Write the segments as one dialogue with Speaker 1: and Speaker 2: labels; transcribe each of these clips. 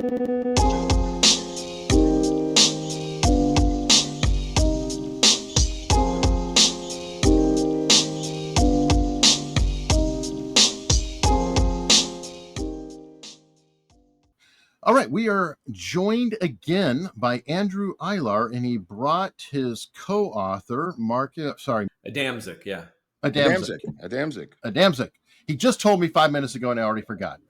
Speaker 1: All right, we are joined again by Andrew Iler, and he brought his co-author,
Speaker 2: Adamczyk, yeah.
Speaker 1: Adamczyk. He just told me 5 minutes ago, and I already forgot.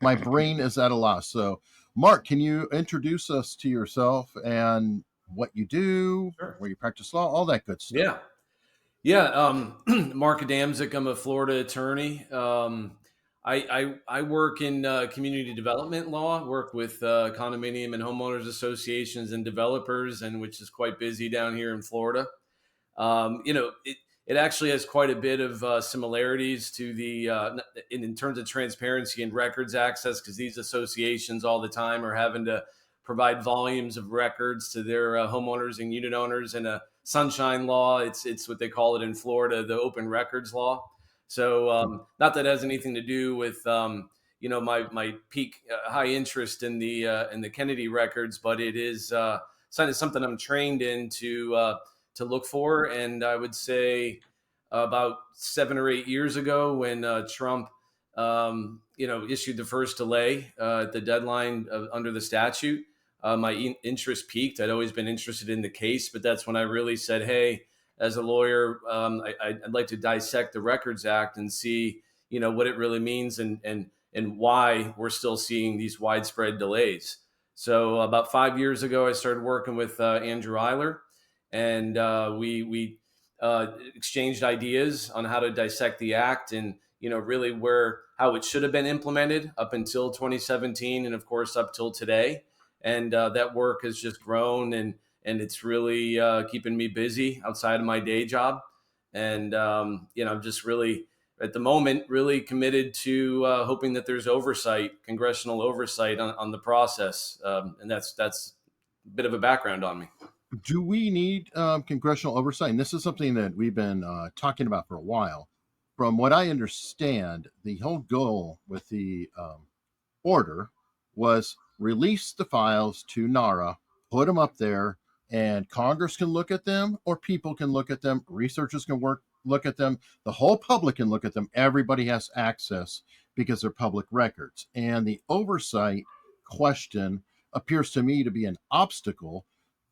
Speaker 1: My brain is at a loss. So, Mark, can you introduce us to yourself and what you do,
Speaker 2: Sure.
Speaker 1: where you practice law, all that good stuff?
Speaker 2: Yeah. Mark Adamczyk. I'm a Florida attorney. I work in community development law, work with condominium and homeowners associations and developers, and which is quite busy down here in Florida. It actually has quite a bit of similarities to the in terms of transparency and records access, because these associations all the time are having to provide volumes of records to their homeowners and unit owners, and a sunshine law. It's what they call it in Florida, the open records law. So not that it has anything to do with my peak high interest in the Kennedy records, but it is something I'm trained in to look for. And I would say about 7 or 8 years ago, when Trump issued the first delay at the deadline under the statute, my interest peaked. I'd always been interested in the case, but that's when I really said, hey, as a lawyer, I'd like to dissect the Records Act and see, what it really means and why we're still seeing these widespread delays. So about 5 years ago, I started working with Andrew Iler, and we exchanged ideas on how to dissect the act, and really how it should have been implemented up until 2017, and of course up till today. And that work has just grown, and it's really keeping me busy outside of my day job. And I'm just really, at the moment, really committed to hoping that there's congressional oversight on the process. And that's a bit of a background on me.
Speaker 1: Do we need congressional oversight? And this is something that we've been talking about for a while. From what I understand, the whole goal with the order was release the files to NARA, put them up there, and Congress can look at them, or people can look at them, researchers can look at them, the whole public can look at them. Everybody has access because they're public records. And the oversight question appears to me to be an obstacle.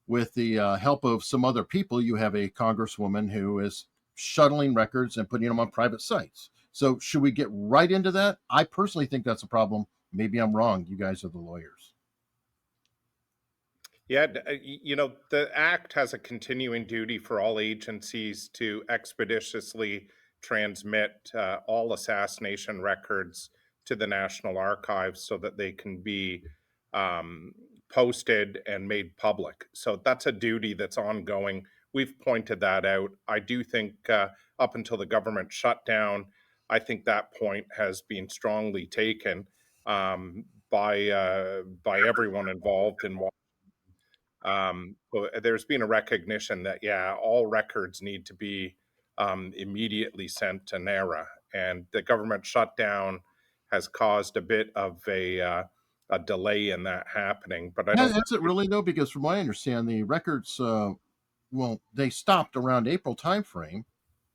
Speaker 1: With the help of some other people, you have a congresswoman who is shuttling records and putting them on private sites. So should we get right into that? I personally think that's a problem. Maybe I'm wrong. You guys are the lawyers.
Speaker 3: Yeah, the Act has a continuing duty for all agencies to expeditiously transmit all assassination records to the National Archives so that they can be posted and made public. So that's a duty that's ongoing. We've pointed that out. I do think up until the government shutdown, I think that point has been strongly taken by everyone involved in so there's been a recognition that, all records need to be immediately sent to NARA, and the government shutdown has caused a bit of a delay in that happening. But I don't.
Speaker 1: Has it really though? Because from what I understand, the records, they stopped around April timeframe,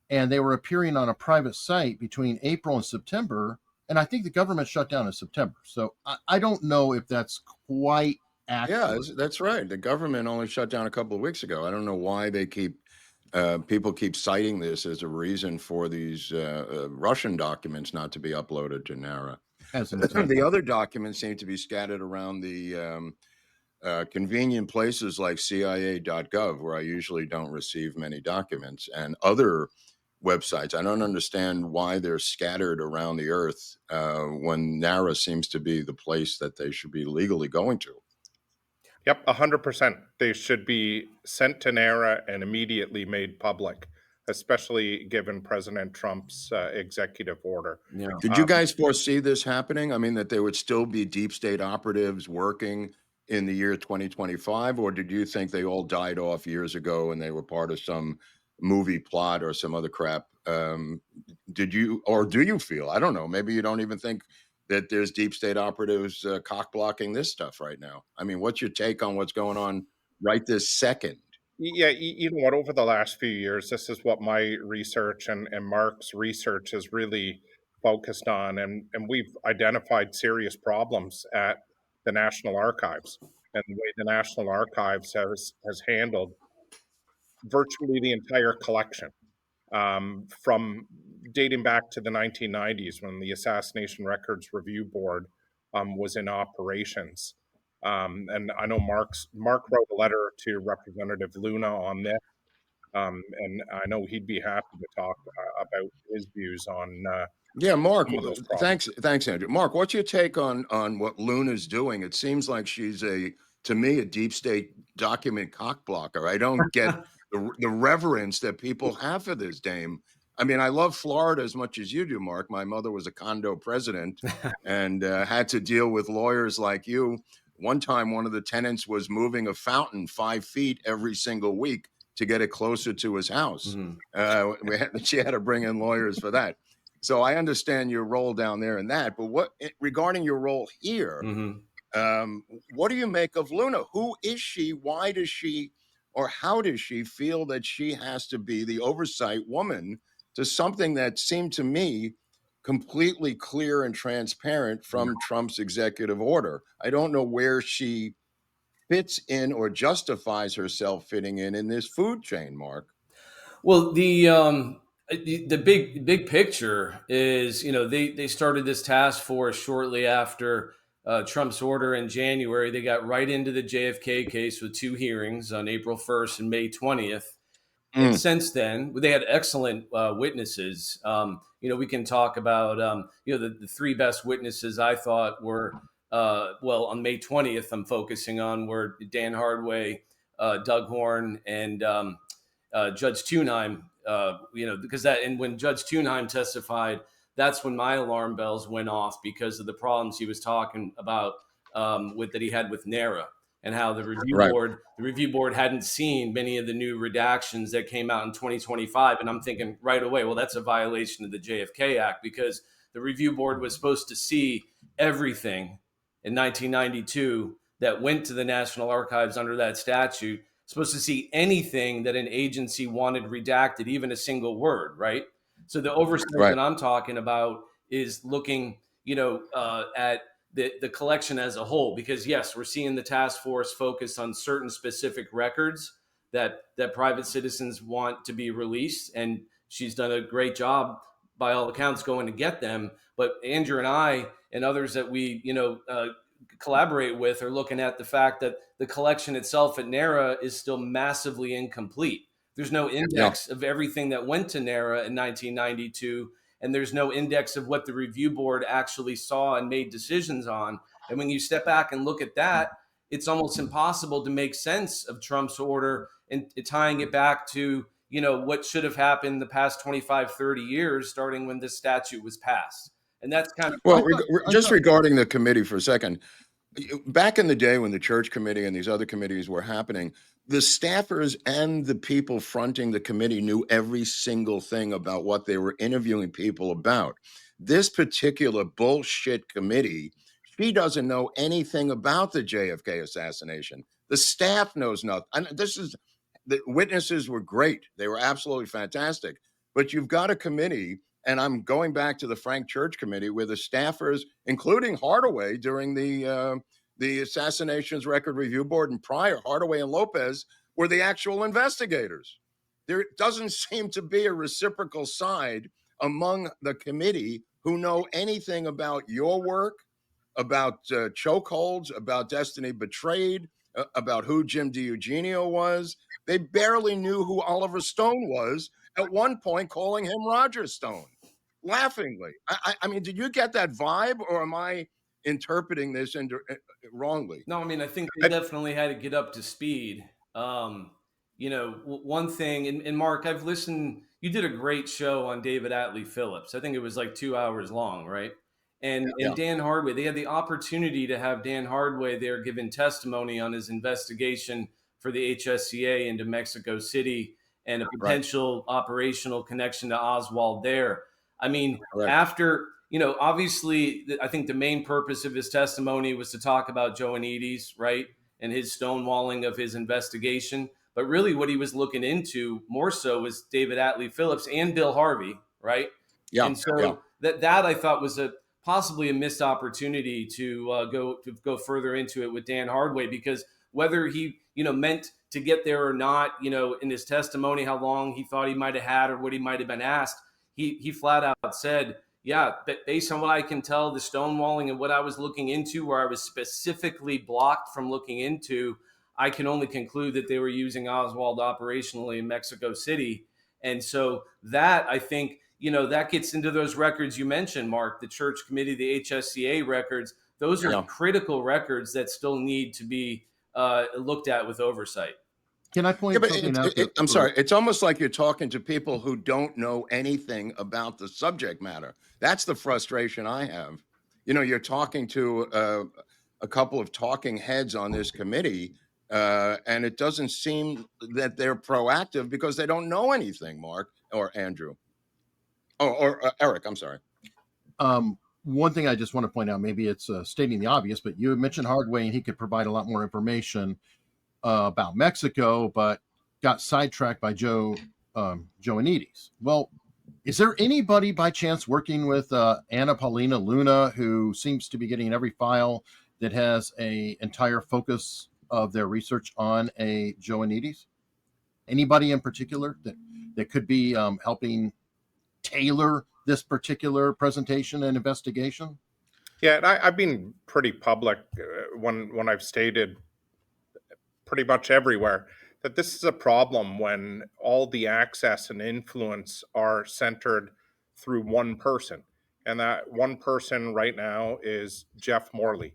Speaker 1: and they were appearing on a private site between April and September, and I think the government shut down in September. So I don't know if that's quite accurate.
Speaker 4: Yeah, that's right. The government only shut down a couple of weeks ago. I don't know why they people keep citing this as a reason for these Russian documents not to be uploaded to NARA. The other documents seem to be scattered around the convenient places like CIA.gov, where I usually don't receive many documents, and other websites. I don't understand why they're scattered around the earth when NARA seems to be the place that they should be legally going to.
Speaker 3: Yep, 100%. They should be sent to NARA and immediately made public, especially given President Trump's executive order.
Speaker 4: Yeah. Did you guys foresee this happening? I mean, that there would still be deep state operatives working in the year 2025, or did you think they all died off years ago and they were part of some movie plot or some other crap? Do you feel, I don't know, maybe you don't even think that there's deep state operatives cock blocking this stuff right now. I mean, what's your take on what's going on right this second?
Speaker 3: Yeah, you know what? Over the last few years, this is what my research and Mark's research has really focused on, and we've identified serious problems at the National Archives and the way the National Archives has handled virtually the entire collection, from dating back to the 1990s when the Assassination Records Review Board was in operations. And I know Mark wrote a letter to Representative Luna on this, and I know he'd be happy to talk about his views on
Speaker 4: Yeah, Mark.
Speaker 3: some of those problems.
Speaker 4: Thanks, Andrew. Mark, what's your take on what Luna's doing? It seems like she's to me, a deep state document cock blocker. I don't get the reverence that people have for this dame. I mean, I love Florida as much as you do, Mark. My mother was a condo president and had to deal with lawyers like you. One time, one of the tenants was moving a fountain 5 feet every single week to get it closer to his house. She had to bring in lawyers for that. So I understand your role down there in that, but regarding your role here, what do you make of Luna? Who is she? Why does she, or how does she feel that she has to be the oversight woman to something that seemed to me completely clear and transparent from Trump's executive order? I don't know where she fits in or justifies herself fitting in this food chain, Mark.
Speaker 2: Well, the big picture is, they started this task force shortly after Trump's order in January. They got right into the JFK case with 2 hearings on April 1st and May 20th. And since then, they had excellent witnesses. We can talk about, the 3 best witnesses I thought were, on May 20th, I'm focusing on were Dan Hardway, Doug Horn, and Judge Thunheim. And when Judge Thunheim testified, that's when my alarm bells went off because of the problems he was talking about that he had with NARA, and how the review board hadn't seen many of the new redactions that came out in 2025. And I'm thinking right away, well, that's a violation of the JFK Act, because the review board was supposed to see everything in 1992 that went to the National Archives under that statute, supposed to see anything that an agency wanted redacted, even a single word, right? So the oversight that I'm talking about is looking, at the collection as a whole, because yes, we're seeing the task force focus on certain specific records that private citizens want to be released, and she's done a great job by all accounts going to get them. But Andrew and I and others that we collaborate with are looking at the fact that the collection itself at NARA is still massively incomplete. There's no index of everything that went to NARA in 1992, and there's no index of what the review board actually saw and made decisions on. And when you step back and look at that, it's almost impossible to make sense of Trump's order and tying it back to, what should have happened the past 25, 30 years, starting when this statute was passed. And that's kind of...
Speaker 4: Well, regarding the committee for a second, back in the day when the church committee and these other committees were happening, the staffers and the people fronting the committee knew every single thing about what they were interviewing people about. This particular bullshit committee, she doesn't know anything about the JFK assassination. The staff knows nothing. And the witnesses were great. They were absolutely fantastic. But you've got a committee, and I'm going back to the Frank Church Committee, where the staffers, including Hardaway during the Assassinations Record Review Board and prior, Hardaway and Lopez were the actual investigators. There doesn't seem to be a reciprocal side among the committee who know anything about your work, about chokeholds, about Destiny Betrayed, about who Jim DiEugenio was. They barely knew who Oliver Stone was, at one point calling him Roger Stone, laughingly. I mean, did you get that vibe, or am I interpreting this wrongly?
Speaker 2: No, I mean, I think they definitely had to get up to speed. One thing, and Mark, I've listened, you did a great show on David Atlee Phillips. I think it was like 2 hours long, right? And Dan Hardway, they had the opportunity to have Dan Hardway there giving testimony on his investigation for the HSCA into Mexico City and a potential operational connection to Oswald there. I mean, after obviously, I think the main purpose of his testimony was to talk about Joanides, right, and his stonewalling of his investigation. But really, what he was looking into more so was David Atlee Phillips and Bill Harvey, right?
Speaker 4: Yeah,
Speaker 2: And so
Speaker 4: yeah.
Speaker 2: that I thought was possibly a missed opportunity to go further into it with Dan Hardway, because whether he meant to get there or not, in his testimony, how long he thought he might have had or what he might have been asked, he flat out said, yeah, but based on what I can tell, the stonewalling and what I was looking into, where I was specifically blocked from looking into, I can only conclude that they were using Oswald operationally in Mexico City. And so that, I think, that gets into those records you mentioned, Mark, the church committee, the HSCA records. Those are critical records that still need to be looked at with oversight.
Speaker 1: Can I point something out?
Speaker 4: I'm sorry. It's almost like you're talking to people who don't know anything about the subject matter. That's the frustration I have. You're talking to a couple of talking heads on this committee, and it doesn't seem that they're proactive because they don't know anything, Mark or Andrew. Or Eric, I'm sorry.
Speaker 1: One thing I just want to point out, maybe it's stating the obvious, but you mentioned Hardway, and he could provide a lot more information about Mexico, but got sidetracked by Joanides. Well, is there anybody by chance working with Anna Paulina Luna, who seems to be getting every file that has a entire focus of their research on a Joanides? Anybody in particular that could be helping tailor this particular presentation and investigation?
Speaker 3: Yeah, and I've been pretty public when I've stated pretty much everywhere that this is a problem when all the access and influence are centered through one person, and that one person right now is Jeff Morley,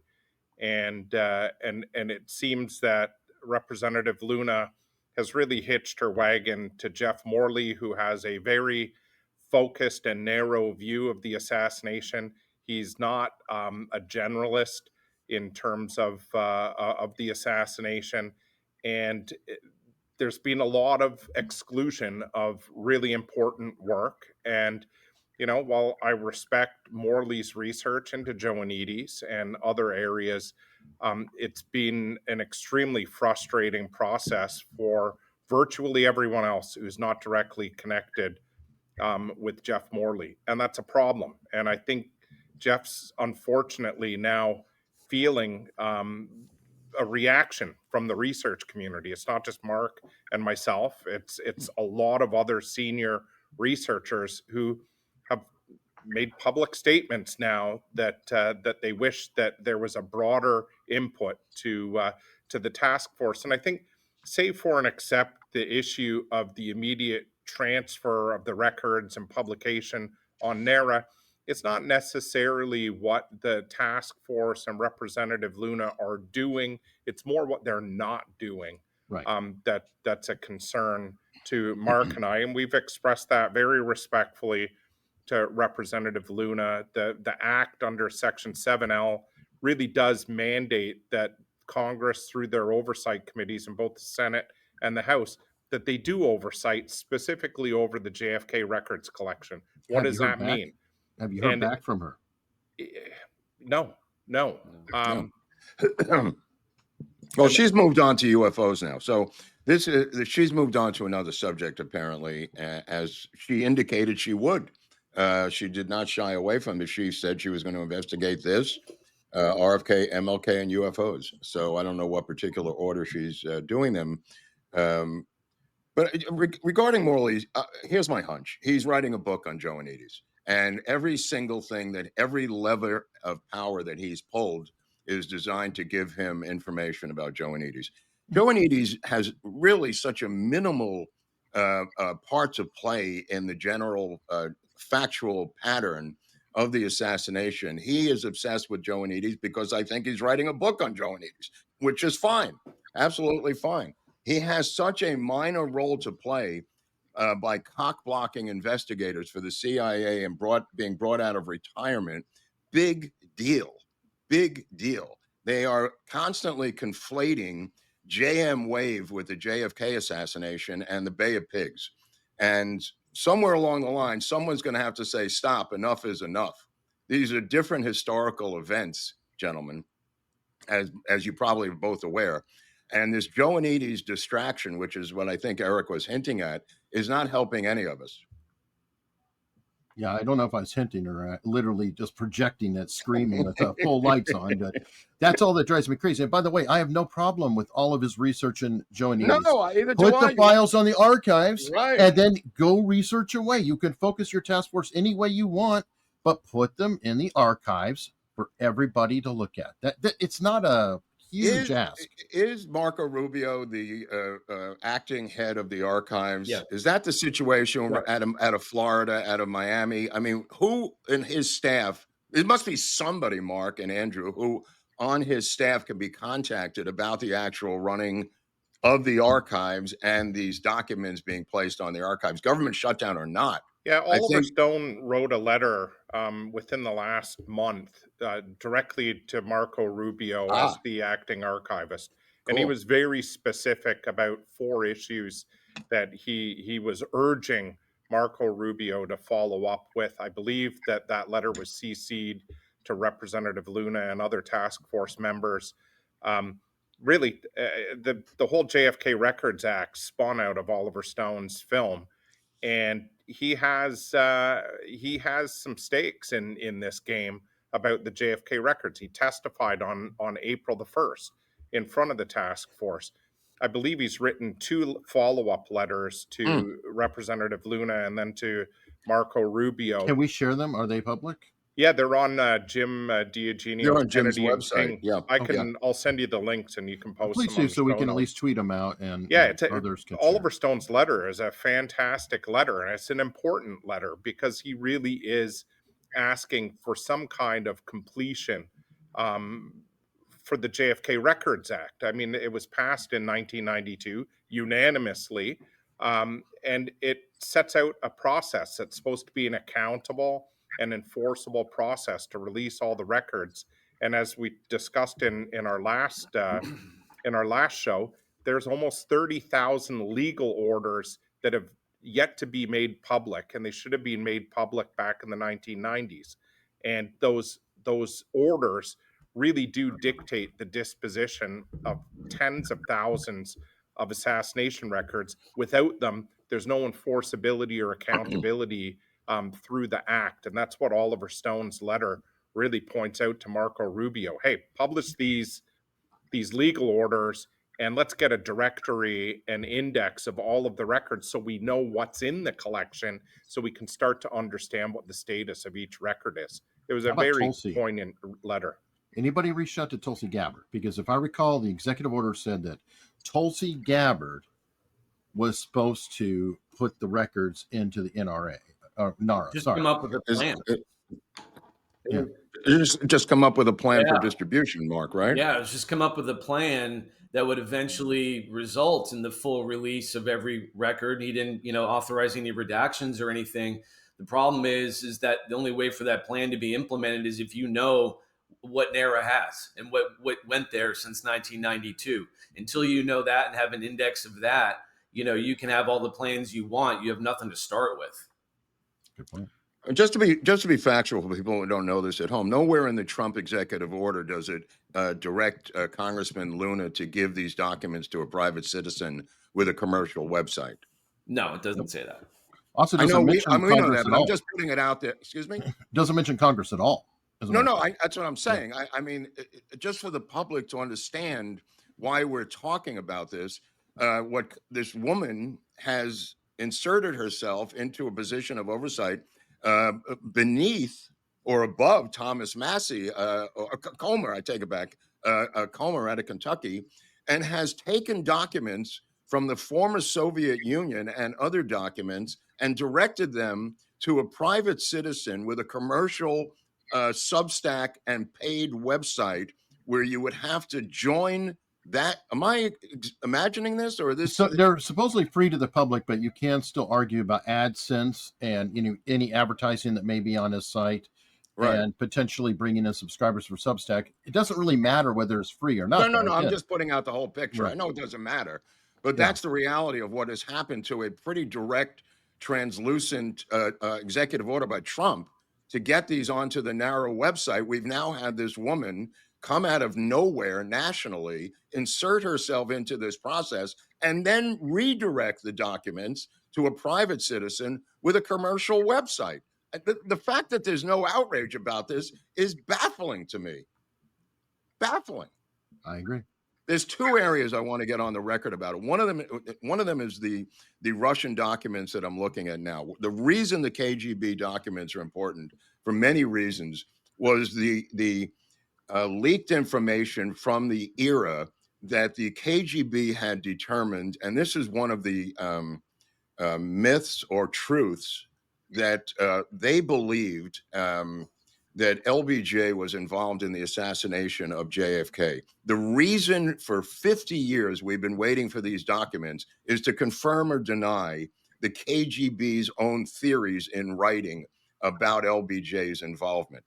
Speaker 3: and it seems that Representative Luna has really hitched her wagon to Jeff Morley, who has a very focused and narrow view of the assassination. He's not a generalist in terms of the assassination, and there's been a lot of exclusion of really important work. And while I respect Morley's research into Joanides and other areas, it's been an extremely frustrating process for virtually everyone else who's not directly connected with Jeff Morley. And that's a problem. And I think Jeff's unfortunately now feeling a reaction from the research community. It's not just Mark and myself. It's a lot of other senior researchers who have made public statements now that they wish that there was a broader input to the task force. And I think, save for and accept the issue of the immediate transfer of the records and publication on NARA, it's not necessarily what the task force and Representative Luna are doing. It's more what they're not doing.
Speaker 1: Right.
Speaker 3: That's a concern to Mark and I, and we've expressed that very respectfully to Representative Luna. The act under Section 7L really does mandate that Congress, through their oversight committees in both the Senate and the House, that they do oversight specifically over the JFK records collection. What does that mean?
Speaker 1: Have you heard back from her?
Speaker 3: No.
Speaker 4: Well, she's moved on to UFOs now. So she's moved on to another subject, apparently, as she indicated she would. She did not shy away from it. She said she was going to investigate this, RFK, MLK, and UFOs. So I don't know what particular order she's doing them. But regarding Morley, here's my hunch. He's writing a book on Joanides. And every single thing every lever of power that he's pulled is designed to give him information about Joanides. Joanides has really such a minimal part to play in the general factual pattern of the assassination. He is obsessed with Joanides because I think he's writing a book on Joanides, which is fine. Absolutely fine. He has such a minor role to play by cock-blocking investigators for the CIA and being brought out of retirement. Big deal. Big deal. They are constantly conflating JM Wave with the JFK assassination and the Bay of Pigs. And somewhere along the line, someone's going to have to say, stop, enough is enough. These are different historical events, gentlemen, as you probably are both aware. And this Joanides distraction, which is what I think Eric was hinting at, is not helping any of us.
Speaker 1: Yeah, I don't know if I was hinting or literally just projecting that, screaming with full lights on, but that's all that drives me crazy. And by the way, I have no problem with all of his research in Joanides.
Speaker 4: No, either do
Speaker 1: Put
Speaker 4: I.
Speaker 1: the files on the archives,
Speaker 4: Right.
Speaker 1: and then go research away. You can focus your task force any way you want, but put them in the archives for everybody to look at. That it's not a huge ask.
Speaker 4: Is Marco Rubio the acting head of the archives?
Speaker 2: Yeah.
Speaker 4: Is that the situation
Speaker 2: Right.
Speaker 4: out of Florida, out of Miami? I mean, who in his staff? It must be somebody, Mark and Andrew, who on his staff can be contacted about the actual running of the archives and these documents being placed on the archives, government shutdown or not.
Speaker 3: Yeah,
Speaker 4: I
Speaker 3: Oliver
Speaker 4: think-
Speaker 3: Stone wrote a letter within the last month directly to Marco Rubio as the acting archivist. And he
Speaker 4: Cool.
Speaker 3: was very specific about 4 issues that he was urging Marco Rubio to follow up with. I believe that letter was CC'd to Representative Luna and other task force members. Really, the whole JFK Records Act spun out of Oliver Stone's film. And he has some stakes in this game about the JFK records. He testified on April the 1st in front of the task force. I believe he's written 2 follow-up letters to Representative Luna and then to Marco Rubio.
Speaker 1: Can we share them? Are they public?
Speaker 3: Yeah, they're on Jim Diogenio's
Speaker 4: They're on Jim's
Speaker 3: Kennedy and
Speaker 4: website.
Speaker 3: King.
Speaker 4: Yeah.
Speaker 3: I'll send you the links and you can post
Speaker 1: Please
Speaker 3: them
Speaker 1: do,
Speaker 3: on
Speaker 1: so we can
Speaker 3: show
Speaker 1: at
Speaker 3: notes.
Speaker 1: least tweet them out, and
Speaker 3: Yeah,
Speaker 1: others can
Speaker 3: Oliver
Speaker 1: share.
Speaker 3: Stone's letter is a fantastic letter, and it's an important letter because he really is asking for some kind of completion for the JFK Records Act. I mean, it was passed in 1992 unanimously, and it sets out a process that's supposed to be an accountable and enforceable process to release all the records. And as we discussed in our last show, there's almost 30,000 legal orders that have yet to be made public, and they should have been made public back in the 1990s. And those orders really do dictate the disposition of tens of thousands of assassination records. Without them, there's no enforceability or accountability through the act. And that's what Oliver Stone's letter really points out to Marco Rubio. Hey, publish these legal orders, and let's get a directory and index of all of the records so we know what's in the collection, so we can start to understand what the status of each record is. It was a very
Speaker 1: Tulsi?
Speaker 3: poignant letter.
Speaker 1: Anybody reached out to Tulsi Gabbard? Because if I recall, the executive order said that Tulsi Gabbard was supposed to put the records into the NRA or NARA.
Speaker 2: Just
Speaker 1: sorry.
Speaker 2: come up with a plan.
Speaker 1: Yeah.
Speaker 4: Just come up with a plan for
Speaker 2: Yeah.
Speaker 4: distribution, Mark, right?
Speaker 2: Yeah, it's just come up with a plan that would eventually result in the full release of every record. He didn't, authorize any redactions or anything. The problem is that the only way for that plan to be implemented is if you know what NARA has and what went there since 1992. Until you know that and have an index of that, you can have all the plans you want. You have nothing to start with.
Speaker 1: Good point.
Speaker 4: Just to be factual for people who don't know this at home, nowhere in the Trump executive order does it direct Congressman Luna to give these documents to a private citizen with a commercial website.
Speaker 2: No, it doesn't say that.
Speaker 1: Also,
Speaker 4: I know
Speaker 1: doesn't
Speaker 4: we
Speaker 1: mention
Speaker 4: know
Speaker 1: Congress
Speaker 4: that,
Speaker 1: at
Speaker 4: but I'm
Speaker 1: all.
Speaker 4: just putting it out there. Excuse me?
Speaker 1: Doesn't mention Congress at all.
Speaker 4: That's what I'm saying. I mean, just for the public to understand why we're talking about this, what this woman has inserted herself into a position of oversight beneath or above Thomas Massey, or Comer, I take it back, Comer out of Kentucky, and has taken documents from the former Soviet Union and other documents and directed them to a private citizen with a commercial Substack and paid website where you would have to join that. Am I imagining this, or this?
Speaker 1: So they're supposedly free to the public, but you can still argue about AdSense and any advertising that may be on his site,
Speaker 4: Right.
Speaker 1: and potentially bringing in subscribers for Substack. It doesn't really matter whether it's free or not.
Speaker 4: No. I'm just putting out the whole picture.
Speaker 1: Right.
Speaker 4: I know it doesn't matter, but that's the reality of what has happened to a pretty direct, translucent executive order by Trump to get these onto the NARA website. We've now had this woman come out of nowhere nationally, insert herself into this process, and then redirect the documents to a private citizen with a commercial website. The fact that there's no outrage about this is baffling to me. Baffling.
Speaker 1: I agree.
Speaker 4: There's two areas I want to get on the record about it. One of them is the Russian documents that I'm looking at now. The reason the KGB documents are important, for many reasons, was the leaked information from the era that the KGB had determined, and this is one of the myths or truths that they believed that LBJ was involved in the assassination of JFK. The reason for 50 years we've been waiting for these documents is to confirm or deny the KGB's own theories in writing about LBJ's involvement.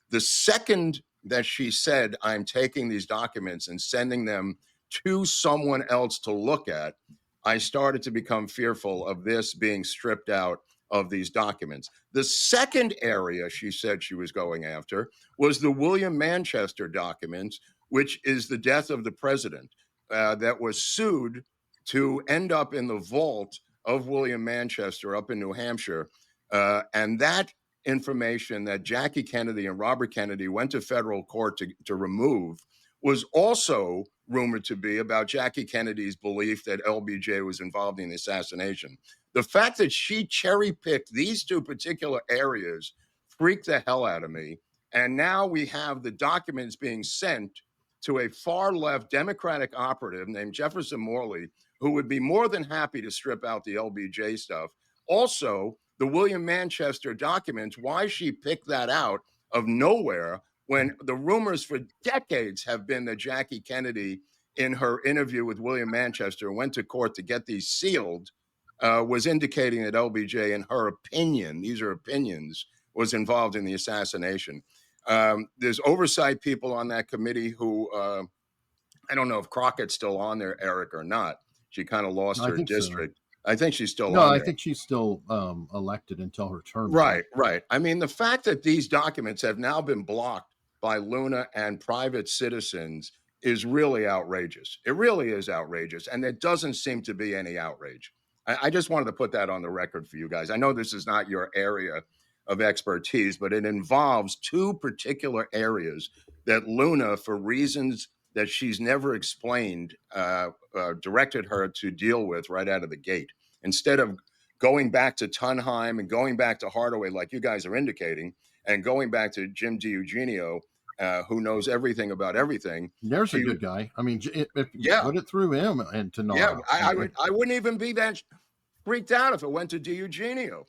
Speaker 4: The second that she said, I'm taking these documents and sending them to someone else to look at, I started to become fearful of this being stripped out of these documents. The second area she said she was going after was the William Manchester documents, which is the death of the president, that was sued to end up in the vault of William Manchester up in New Hampshire. And that information that Jackie Kennedy and Robert Kennedy went to federal court to remove was also rumored to be about Jackie Kennedy's belief that LBJ was involved in the assassination. The fact that she cherry-picked these two particular areas freaked the hell out of me. And now we have the documents being sent to a far-left Democratic operative named Jefferson Morley, who would be more than happy to strip out the LBJ stuff. Also, the William Manchester documents, why she picked that out of nowhere when the rumors for decades have been that Jackie Kennedy, in her interview with William Manchester, went to court to get these sealed, was indicating that LBJ, in her opinion, these are opinions, was involved in the assassination. There's oversight people on that committee who, I don't know if Crockett's still on there, Eric, or not. She kind of lost her district. So. I think she's still on there.
Speaker 1: No, I think she's still elected until her term.
Speaker 4: Right. I mean, the fact that these documents have now been blocked by Luna and private citizens is really outrageous. It really is outrageous. And there doesn't seem to be any outrage. I just wanted to put that on the record for you guys. I know this is not your area of expertise, but it involves two particular areas that Luna, for reasons that she's never explained, directed her to deal with right out of the gate. Instead of going back to Tunheim and going back to Hardaway, like you guys are indicating, and going back to Jim DiEugenio, who knows everything about everything.
Speaker 1: There's a good guy. I mean, if you put it through him and to NARA.
Speaker 4: Yeah, I wouldn't even be that freaked out if it went to DiEugenio.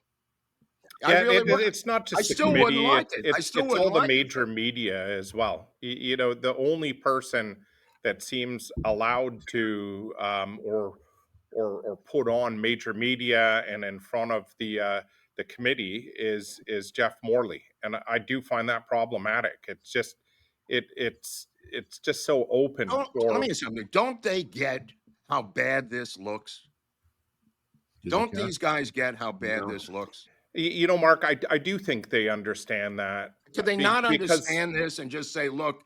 Speaker 3: Yeah, it's not just the committee. It's all the major media as well. You know, the only person that seems allowed to or put on major media and in front of the committee is Jeff Morley, and I do find that problematic. It's just it's just so open.
Speaker 4: Let me say something. Don't they get how bad this looks? Don't these guys get how bad this looks?
Speaker 3: You know, Mark, I do think they understand that.
Speaker 4: Could they not understand this and just say, look,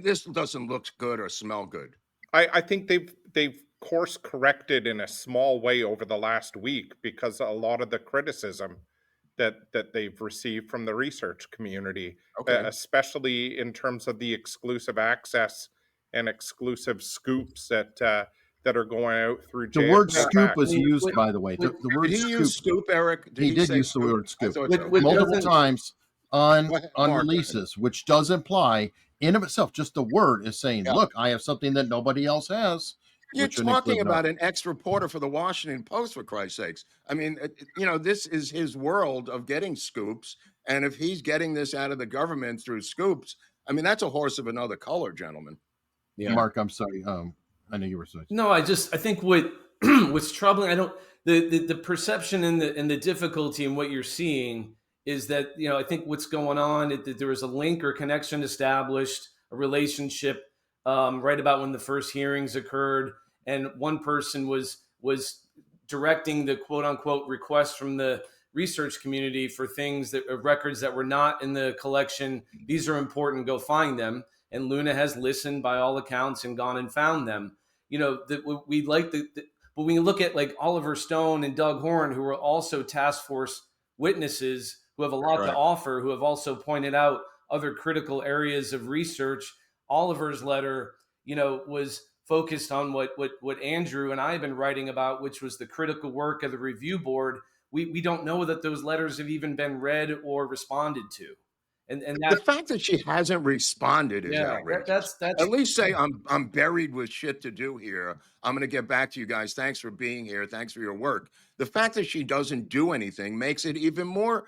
Speaker 4: this doesn't look good or smell good?
Speaker 3: I think they've course corrected in a small way over the last week because a lot of the criticism that they've received from the research community, especially in terms of the exclusive access and exclusive scoops that are going out through JFK.
Speaker 1: The word scoop was used, by the way. The word
Speaker 4: did he use scoop, Eric?
Speaker 1: He did use the word scoop multiple times on releases, which does imply in of itself, just the word is saying, look, I have something that nobody else has.
Speaker 4: You're talking about an ex-reporter for the Washington Post, for Christ's sakes. I mean, you know, this is his world of getting scoops. And if he's getting this out of the government through scoops, I mean, that's a horse of another color, gentlemen.
Speaker 1: Yeah. Mark, I'm sorry. I know you were saying.
Speaker 2: No, I think what's troubling, the perception and the difficulty in what you're seeing is that, you know, I think what's going on, that there was a link or connection established, a relationship right about when the first hearings occurred, and one person was directing the quote unquote request from the research community for things that records that were not in the collection. These are important. Go find them. And Luna has listened by all accounts and gone and found them. That we like but when you look at like Oliver Stone and Doug Horn, who are also task force witnesses who have a lot to offer, who have also pointed out other critical areas of research. Oliver's letter, was focused on what Andrew and I have been writing about, which was the critical work of the review board. We don't know that those letters have even been read or responded to. And
Speaker 4: the fact that she hasn't responded is outrageous.
Speaker 2: That's
Speaker 4: at least say I'm buried with shit to do here. I'm going to get back to you guys. Thanks for being here. Thanks for your work. The fact that she doesn't do anything makes it even more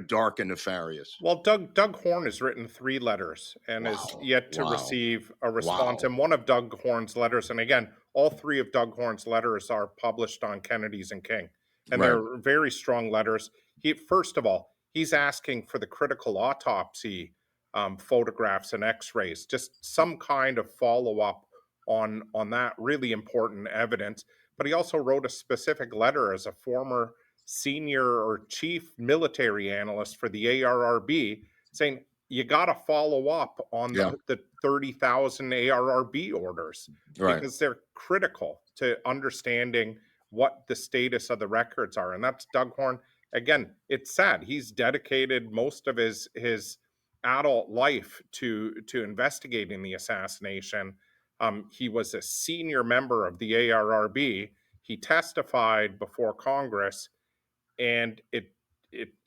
Speaker 4: dark and nefarious.
Speaker 3: Well, Doug Horn has written 3 letters and is yet to receive a response. And one of Doug Horn's letters, and again, all 3 of Doug Horn's letters are published on Kennedy's and King, and they're very strong letters. First of all, he's asking for the critical autopsy photographs and X-rays, just some kind of follow-up on that really important evidence. But he also wrote a specific letter as a former senior or chief military analyst for the ArrB, saying you got to follow up on the 30,000 ArrB orders because they're critical to understanding what the status of the records are. And that's Doug Horn. Again, it's sad. He's dedicated most of his adult life to investigating the assassination. He was a senior member of the ArrB. He testified before Congress, and it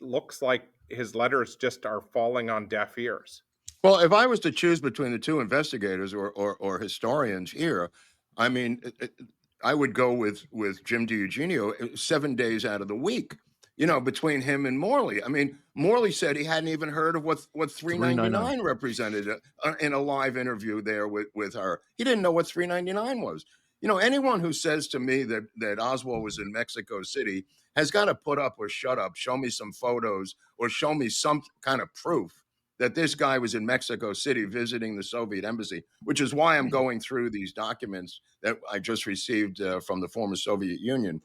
Speaker 3: looks like his letters just are falling on deaf ears.
Speaker 4: Well, if I was to choose between the 2 investigators or historians here, I mean, I would go with Jim DiEugenio 7 days out of the week. Between him and Morley. I mean, Morley said he hadn't even heard of what 399 represented in a live interview there with her. He didn't know what 399 was. Anyone who says to me that Oswald was in Mexico City has got to put up or shut up, show me some photos or show me some kind of proof that this guy was in Mexico City visiting the Soviet embassy, which is why I'm going through these documents that I just received from the former Soviet Union.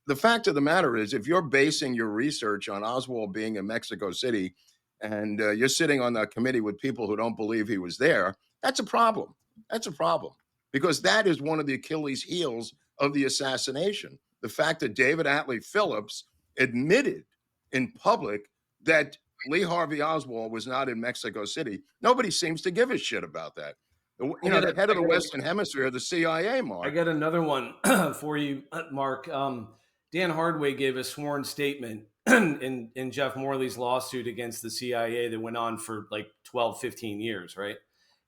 Speaker 4: The fact of the matter is, if you're basing your research on Oswald being in Mexico City and you're sitting on that committee with people who don't believe he was there, that's a problem. That's a problem because that is one of the Achilles heels of the assassination. The fact that David Atlee Phillips admitted in public that Lee Harvey Oswald was not in Mexico City. Nobody seems to give a shit about that. The head of the Western Hemisphere, the CIA, Mark.
Speaker 2: I got another one for you, Mark. Dan Hardway gave a sworn statement in Jeff Morley's lawsuit against the CIA that went on for like 12, 15 years, right?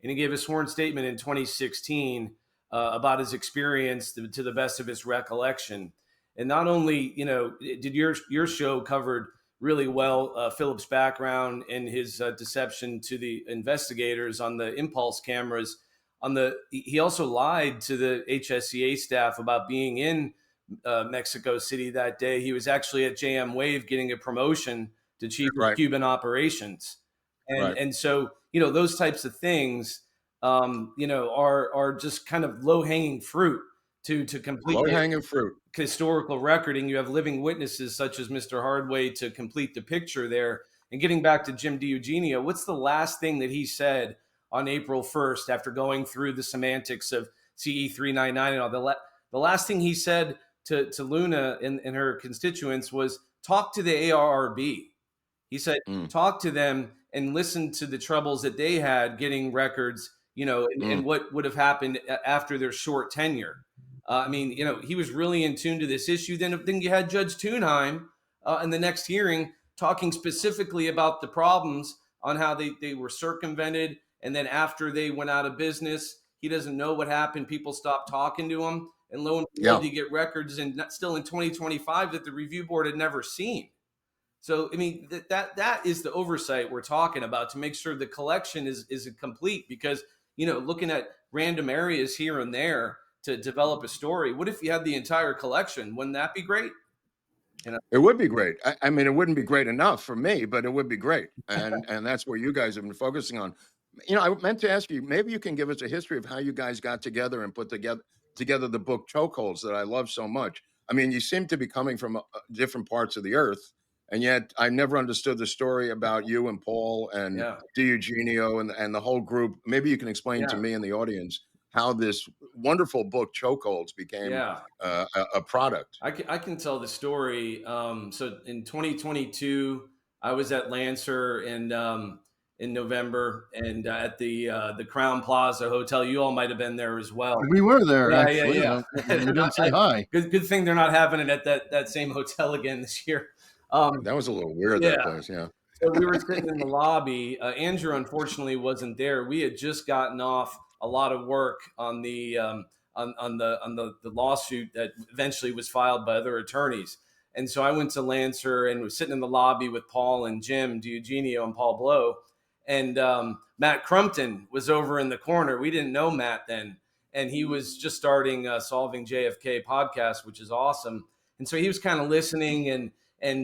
Speaker 2: And he gave a sworn statement in 2016 about his experience to the best of his recollection. And not only, did your show covered really well Phillips' background and his deception to the investigators on the impulse cameras. He also lied to the HSCA staff about being in Mexico City that day. He was actually at JM Wave getting a promotion to chief of Cuban operations. And so, those types of things, are just kind of low-hanging fruit to complete
Speaker 4: low-hanging fruit
Speaker 2: historical recording. You have living witnesses such as Mr. Hardway to complete the picture there. And getting back to Jim DiEugenio, what's the last thing that he said on April 1st after going through the semantics of CE 399 and all? The last thing he said to Luna and her constituents was, talk to the ArrB. He said, talk to them and listen to the troubles that they had getting records, and what would have happened after their short tenure. He was really in tune to this issue. Then you had Judge Thunheim in the next hearing talking specifically about the problems on how they were circumvented. And then after they went out of business, he doesn't know what happened. People stopped talking to him. And lo and behold, you get records still in 2025 that the review board had never seen. So, that is the oversight we're talking about, to make sure the collection is complete, because, looking at random areas here and there to develop a story. What if you had the entire collection? Wouldn't that be great?
Speaker 4: It would be great. I mean, it wouldn't be great enough for me, but it would be great. And that's where you guys have been focusing on. I meant to ask you, maybe you can give us a history of how you guys got together and put together the book Chokeholds that I love so much. I mean, you seem to be coming from different parts of the earth, and yet I never understood the story about you and Paul and
Speaker 2: Yeah.
Speaker 4: Eugenio and the whole group. Maybe you can explain to
Speaker 2: Yeah.
Speaker 4: me and the audience how this wonderful book Chokeholds became
Speaker 2: Yeah.
Speaker 4: a product.
Speaker 2: I can tell the story. So in 2022, I was at Lancer in November, and at the Crown Plaza Hotel. You all might have been there as well.
Speaker 1: We were there,
Speaker 2: Yeah,
Speaker 1: actually.
Speaker 2: yeah, yeah.
Speaker 1: We didn't say hi.
Speaker 2: Good thing they're not having it at that same hotel again this year.
Speaker 4: That was a little weird,
Speaker 2: Yeah.
Speaker 4: that place. Yeah.
Speaker 2: So we were sitting in the lobby. Andrew unfortunately wasn't there. We had just gotten off a lot of work on the lawsuit that eventually was filed by other attorneys. And so I went to Lancer and was sitting in the lobby with Paul and Jim Eugenio and Paul Blow. And Matt Crumpton was over in the corner. We didn't know Matt then. And he was just starting Solving JFK podcast, which is awesome. And so he was kind of listening and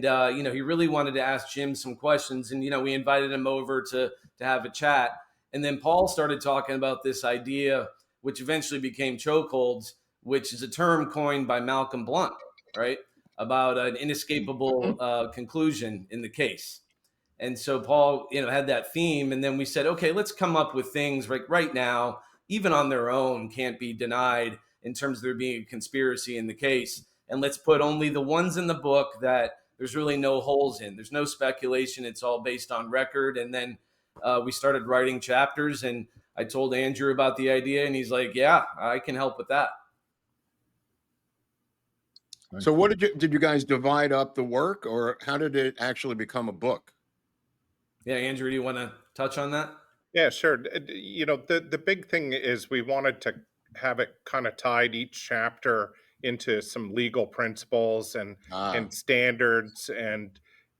Speaker 2: he really wanted to ask Jim some questions. And, we invited him over to have a chat. And then Paul started talking about this idea, which eventually became chokeholds, which is a term coined by Malcolm Blunt, right? About an inescapable conclusion in the case. And so Paul, had that theme. And then we said, okay, let's come up with things right now, even on their own, can't be denied in terms of there being a conspiracy in the case. And let's put only the ones in the book that there's really no holes in. There's no speculation. It's all based on record. And then we started writing chapters, and I told Andrew about the idea, and he's like, yeah, I can help with that.
Speaker 4: So what did you guys divide up the work, or how did it actually become a book?
Speaker 2: Yeah, Andrew, do you want to touch on that?
Speaker 3: Yeah, sure. The big thing is we wanted to have it kind of tied each chapter into some legal principles and standards,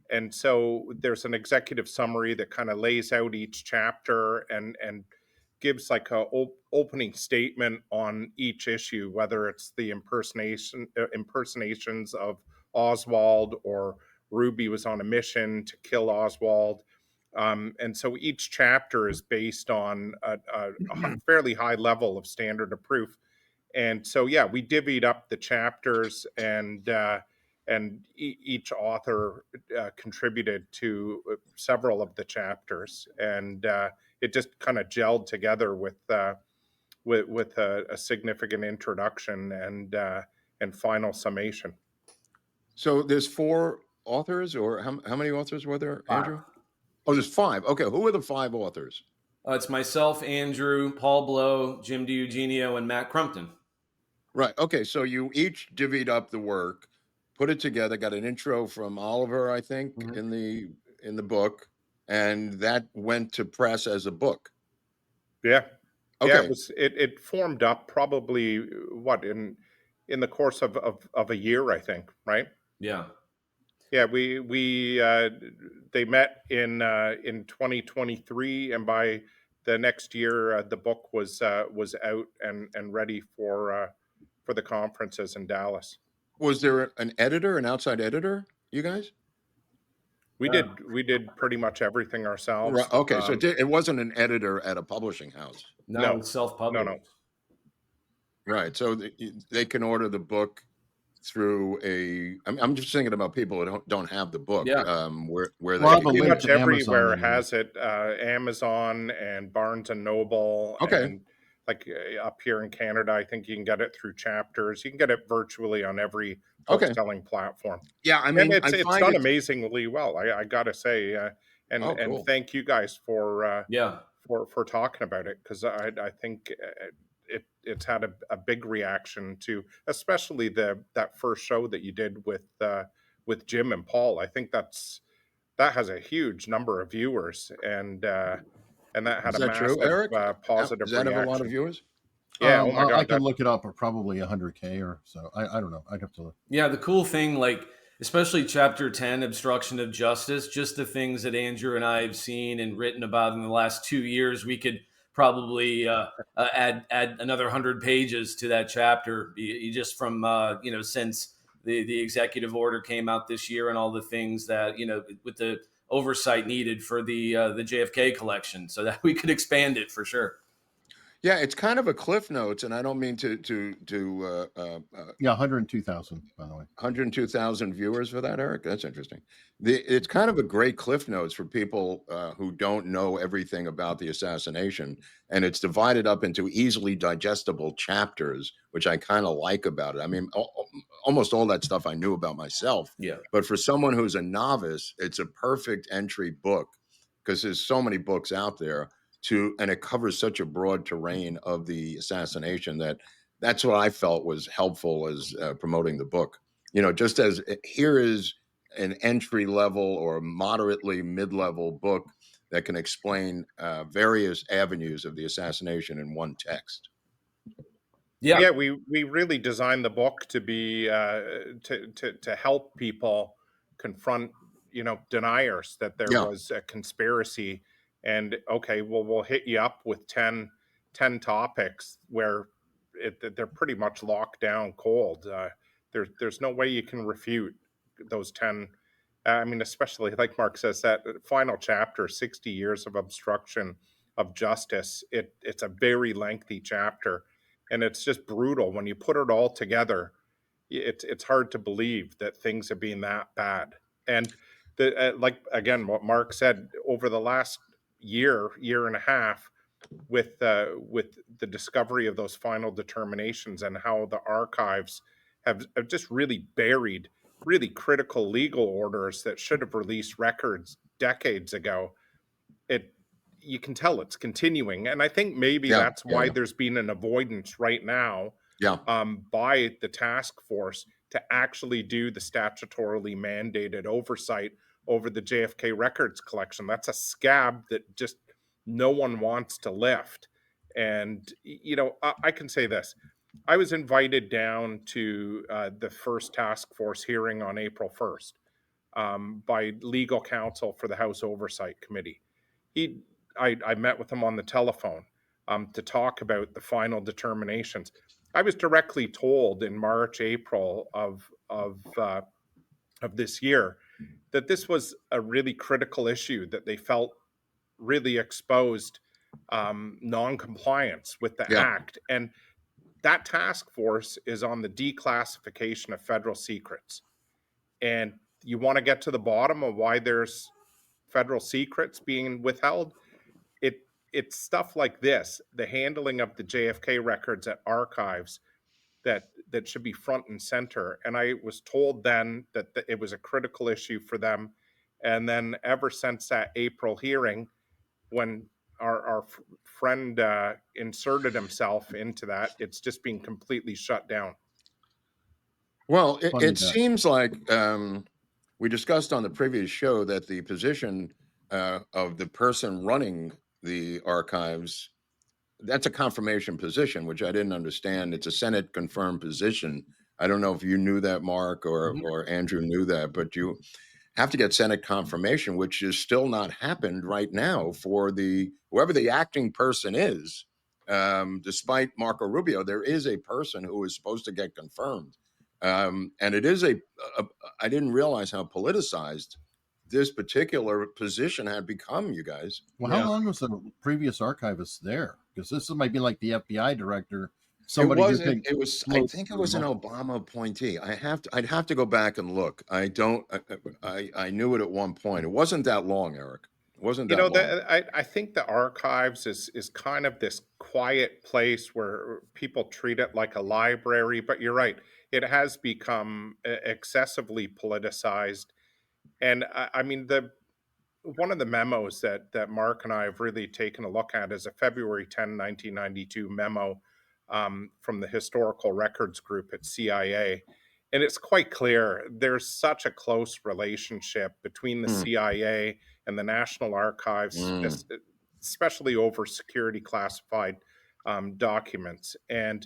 Speaker 3: and so there's an executive summary that kind of lays out each chapter and gives like a opening statement on each issue, whether it's the impersonations of Oswald, or Ruby was on a mission to kill Oswald. And so each chapter is based on a fairly high level of standard of proof. And so, yeah, we divvied up the chapters, and each author contributed to several of the chapters, and it just kind of gelled together with a significant introduction and final summation.
Speaker 4: So there's 4 authors, or how many authors were there, Andrew? Oh, there's 5. Okay, who are the 5 authors?
Speaker 2: It's myself, Andrew, Paul Blow, Jim Eugenio, and Matt Crumpton.
Speaker 4: Right. Okay, so you each divvied up the work, put it together, got an intro from Oliver, I think, in the book, and that went to press as a book.
Speaker 3: Yeah.
Speaker 4: Okay.
Speaker 3: Yeah, it formed up probably in the course of a year, I think, right?
Speaker 2: Yeah.
Speaker 3: Yeah, they met in 2023, and by the next year, the book was out and ready for the conferences in Dallas.
Speaker 4: Was there an editor, an outside editor, you guys?
Speaker 3: We did pretty much everything ourselves.
Speaker 4: Right. Okay, so it wasn't an editor at a publishing house.
Speaker 2: No, it's self-published.
Speaker 3: No.
Speaker 4: Right. So they can order the book through I'm just thinking about people who don't have the book.
Speaker 2: Yeah.
Speaker 4: Where they
Speaker 3: pretty
Speaker 1: link
Speaker 3: much
Speaker 1: to
Speaker 3: everywhere
Speaker 1: Amazon.
Speaker 3: has it. Amazon and Barnes and Noble.
Speaker 4: Okay.
Speaker 3: And like up here in Canada, I think you can get it through Chapters. You can get it virtually on every book-selling platform.
Speaker 4: Yeah, I mean,
Speaker 3: and it's done amazingly well. I gotta say, and thank you guys for talking about it, because I think it's had a big reaction to, especially that first show that you did with Jim and Paul. I think that has a huge number of viewers, and that had a massive positive
Speaker 4: Does that
Speaker 3: reaction.
Speaker 4: have a lot of viewers?
Speaker 3: Yeah, oh my God,
Speaker 1: I can look it up, or probably 100K or so. I don't know. I'd have to look.
Speaker 2: Yeah, the cool thing, like especially Chapter 10, Obstruction of Justice, just the things that Andrew and I have seen and written about in the last 2 years, we could probably add another 100 pages to that chapter, just from since the executive order came out this year, and all the things that with the oversight needed for the JFK collection, so that we could expand it for sure.
Speaker 4: Yeah, it's kind of a cliff notes, and I don't mean to
Speaker 1: Yeah, 102,000, by the way.
Speaker 4: 102,000 viewers for that, Eric? That's interesting. It's kind of a great cliff notes for people who don't know everything about the assassination, and it's divided up into easily digestible chapters, which I kind of like about it. I mean, almost all that stuff I knew about myself,
Speaker 2: Yeah.
Speaker 4: but for someone who's a novice, it's a perfect entry book because there's so many books out there and it covers such a broad terrain of the assassination that's what I felt was helpful as promoting the book. Just as here is an entry level or moderately mid-level book that can explain various avenues of the assassination in one text.
Speaker 2: Yeah.
Speaker 3: Yeah, we really designed the book to be to help people confront, deniers that there
Speaker 4: Yeah,
Speaker 3: was a conspiracy. And okay, well, we'll hit you up with 10 topics where they're pretty much locked down cold. There's no way you can refute those 10. I mean, especially like Mark says, that final chapter, 60 years of obstruction of justice. It's a very lengthy chapter, and it's just brutal when you put it all together. It's hard to believe that things have been that bad. And like again, what Mark said, over the last year and a half, with the discovery of those final determinations and how the archives have just really buried really critical legal orders that should have released records decades ago. It You can tell it's continuing, and I think maybe
Speaker 4: yeah,
Speaker 3: that's
Speaker 4: yeah,
Speaker 3: why
Speaker 4: yeah,
Speaker 3: there's been an avoidance right now
Speaker 4: yeah.
Speaker 3: by the task force to actually do the statutorily mandated oversight over the JFK records collection. That's a scab that just no one wants to lift. And I can say this: I was invited down to the first task force hearing on April 1st by legal counsel for the House Oversight Committee. He, I met with him on the telephone to talk about the final determinations. I was directly told in March, April of this year that this was a really critical issue, that they felt really exposed non-compliance with the
Speaker 4: Yeah.
Speaker 3: act. And that task force is on the declassification of federal secrets. And you want to get to the bottom of why there's federal secrets being withheld. It's stuff like this, the handling of the JFK records at archives, that should be front and center. And I was told then that it was a critical issue for them. And then ever since that April hearing, when our friend inserted himself into that, it's just been completely shut down.
Speaker 4: Well, it,
Speaker 1: Funny
Speaker 4: it
Speaker 1: that.
Speaker 4: seems like we discussed on the previous show that the position of the person running the archives, that's a confirmation position, which I didn't understand. It's a Senate confirmed position. I don't know if you knew that, Mark,
Speaker 2: Mhm.
Speaker 4: or Andrew knew that, but you have to get Senate confirmation, which is still not happened right now for the whoever the acting person is. Despite Marco Rubio, there is a person who is supposed to get confirmed, and it is a. I didn't realize how politicized this particular position had become. You guys.
Speaker 1: Well, how
Speaker 2: Yeah.
Speaker 1: long was the previous archivist there? Because this might be like the FBI director,
Speaker 4: It
Speaker 1: somebody who
Speaker 4: was.
Speaker 1: can
Speaker 4: It was. I
Speaker 1: float
Speaker 4: think it
Speaker 1: through
Speaker 4: was an
Speaker 1: multiple.
Speaker 4: Obama appointee. I'd have to go back and look. I don't. I knew it at one point. It wasn't that long, Eric. It wasn't that long.
Speaker 3: I think the archives is kind of this quiet place where people treat it like a library. But you're right, it has become excessively politicized. And I mean, the one of the memos that Mark and I have really taken a look at is a February 10, 1992 memo from the Historical Records Group at CIA. And it's quite clear there's such a close relationship between the
Speaker 4: Hmm.
Speaker 3: CIA and the National Archives,
Speaker 4: Mm.
Speaker 3: especially over security classified documents. And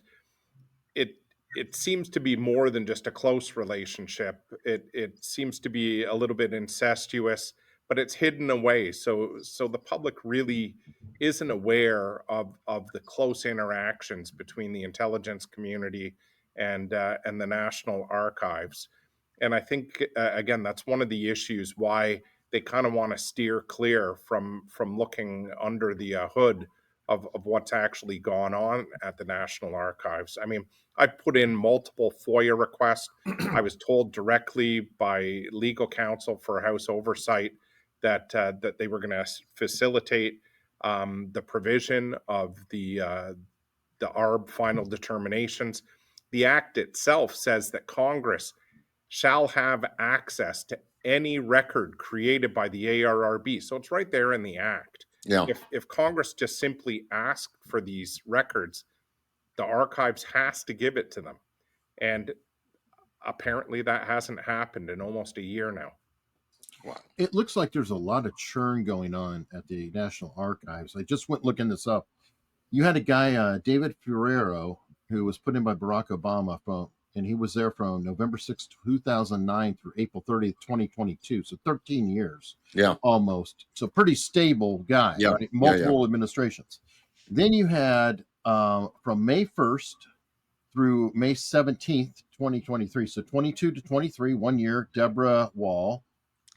Speaker 3: it it seems to be more than just a close relationship. It seems to be a little bit incestuous, but it's hidden away. So the public really isn't aware of the close interactions between the intelligence community and the National Archives. And I think again, that's one of the issues why they kind of want to steer clear from looking under the hood of what's actually gone on at the National Archives. I mean, I put in multiple FOIA requests. I was told directly by legal counsel for House Oversight that that they were going to facilitate the provision of the ArrB final determinations. The Act itself says that Congress shall have access to any record created by the ArrB. So it's right there in the Act.
Speaker 4: Yeah.
Speaker 3: If Congress just simply asked for these records, the archives has to give it to them. And apparently that hasn't happened in almost a year now.
Speaker 4: Wow.
Speaker 1: It looks like there's a lot of churn going on at the National Archives. I just went looking this up. You had a guy, David Ferrero, who was put in by Barack Obama and he was there from November 6, 2009 through April 30th, 2022. So 13 years.
Speaker 4: Yeah.
Speaker 1: Almost. So pretty stable guy.
Speaker 4: Yeah.
Speaker 1: Right? Multiple administrations. Then you had from May 1st through May 17th, 2023. So 22 to 23, 1 year, Deborah Wall.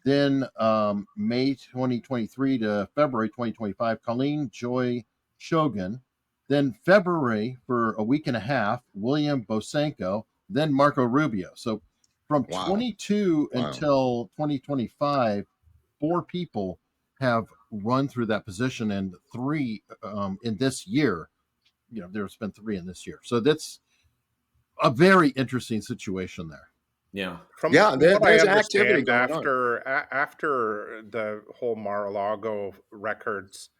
Speaker 1: Then May 2023 to February 2025, Colleen Joy Shogun. Then February for a week and a half, William Bosanko. Then Marco Rubio. So from 22 until 2025, 4 people have run through that position, and 3 in this year. You know, there's been 3 in this year. So that's a very interesting situation there.
Speaker 2: Yeah.
Speaker 3: From
Speaker 4: there's
Speaker 3: what I
Speaker 4: activity
Speaker 3: understand,
Speaker 4: going on.
Speaker 3: after the whole Mar-a-Lago records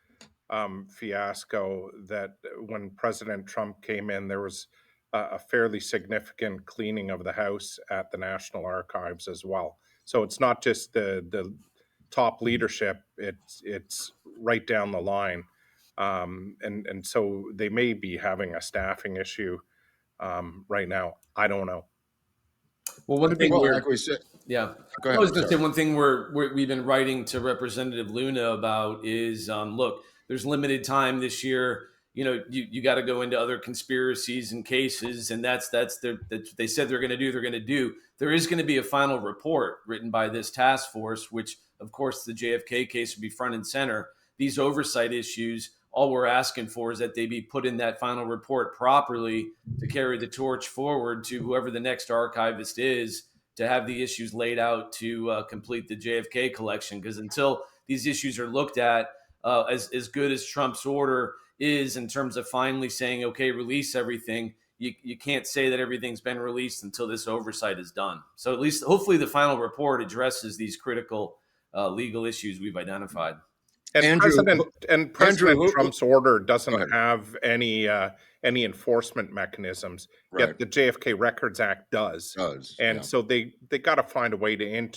Speaker 3: fiasco, that when President Trump came in, there was a fairly significant cleaning of the house at the National Archives as well. So it's not just the top leadership; it's right down the line, and so they may be having a staffing issue right now. I don't know.
Speaker 2: Well, one thing
Speaker 4: like we said,
Speaker 2: yeah,
Speaker 4: go ahead,
Speaker 2: I was going to say
Speaker 4: sorry.
Speaker 2: one thing we've been writing to Representative Luna about is, look, there's limited time this year. You know, you got to go into other conspiracies and cases, and that's they said they're going to do. They're going to do. There is going to be a final report written by this task force, which, of course, the JFK case would be front and center. These oversight issues, all we're asking for is that they be put in that final report properly to carry the torch forward to whoever the next archivist is, to have the issues laid out to complete the JFK collection. Because until these issues are looked at, as good as Trump's order is in terms of finally saying, okay, release everything, you can't say that everything's been released until this oversight is done. So at least, hopefully, the final report addresses these critical legal issues we've identified.
Speaker 3: And President Trump's order doesn't have any enforcement mechanisms.
Speaker 4: Right.
Speaker 3: Yet the JFK Records Act does. And so they got to find a way to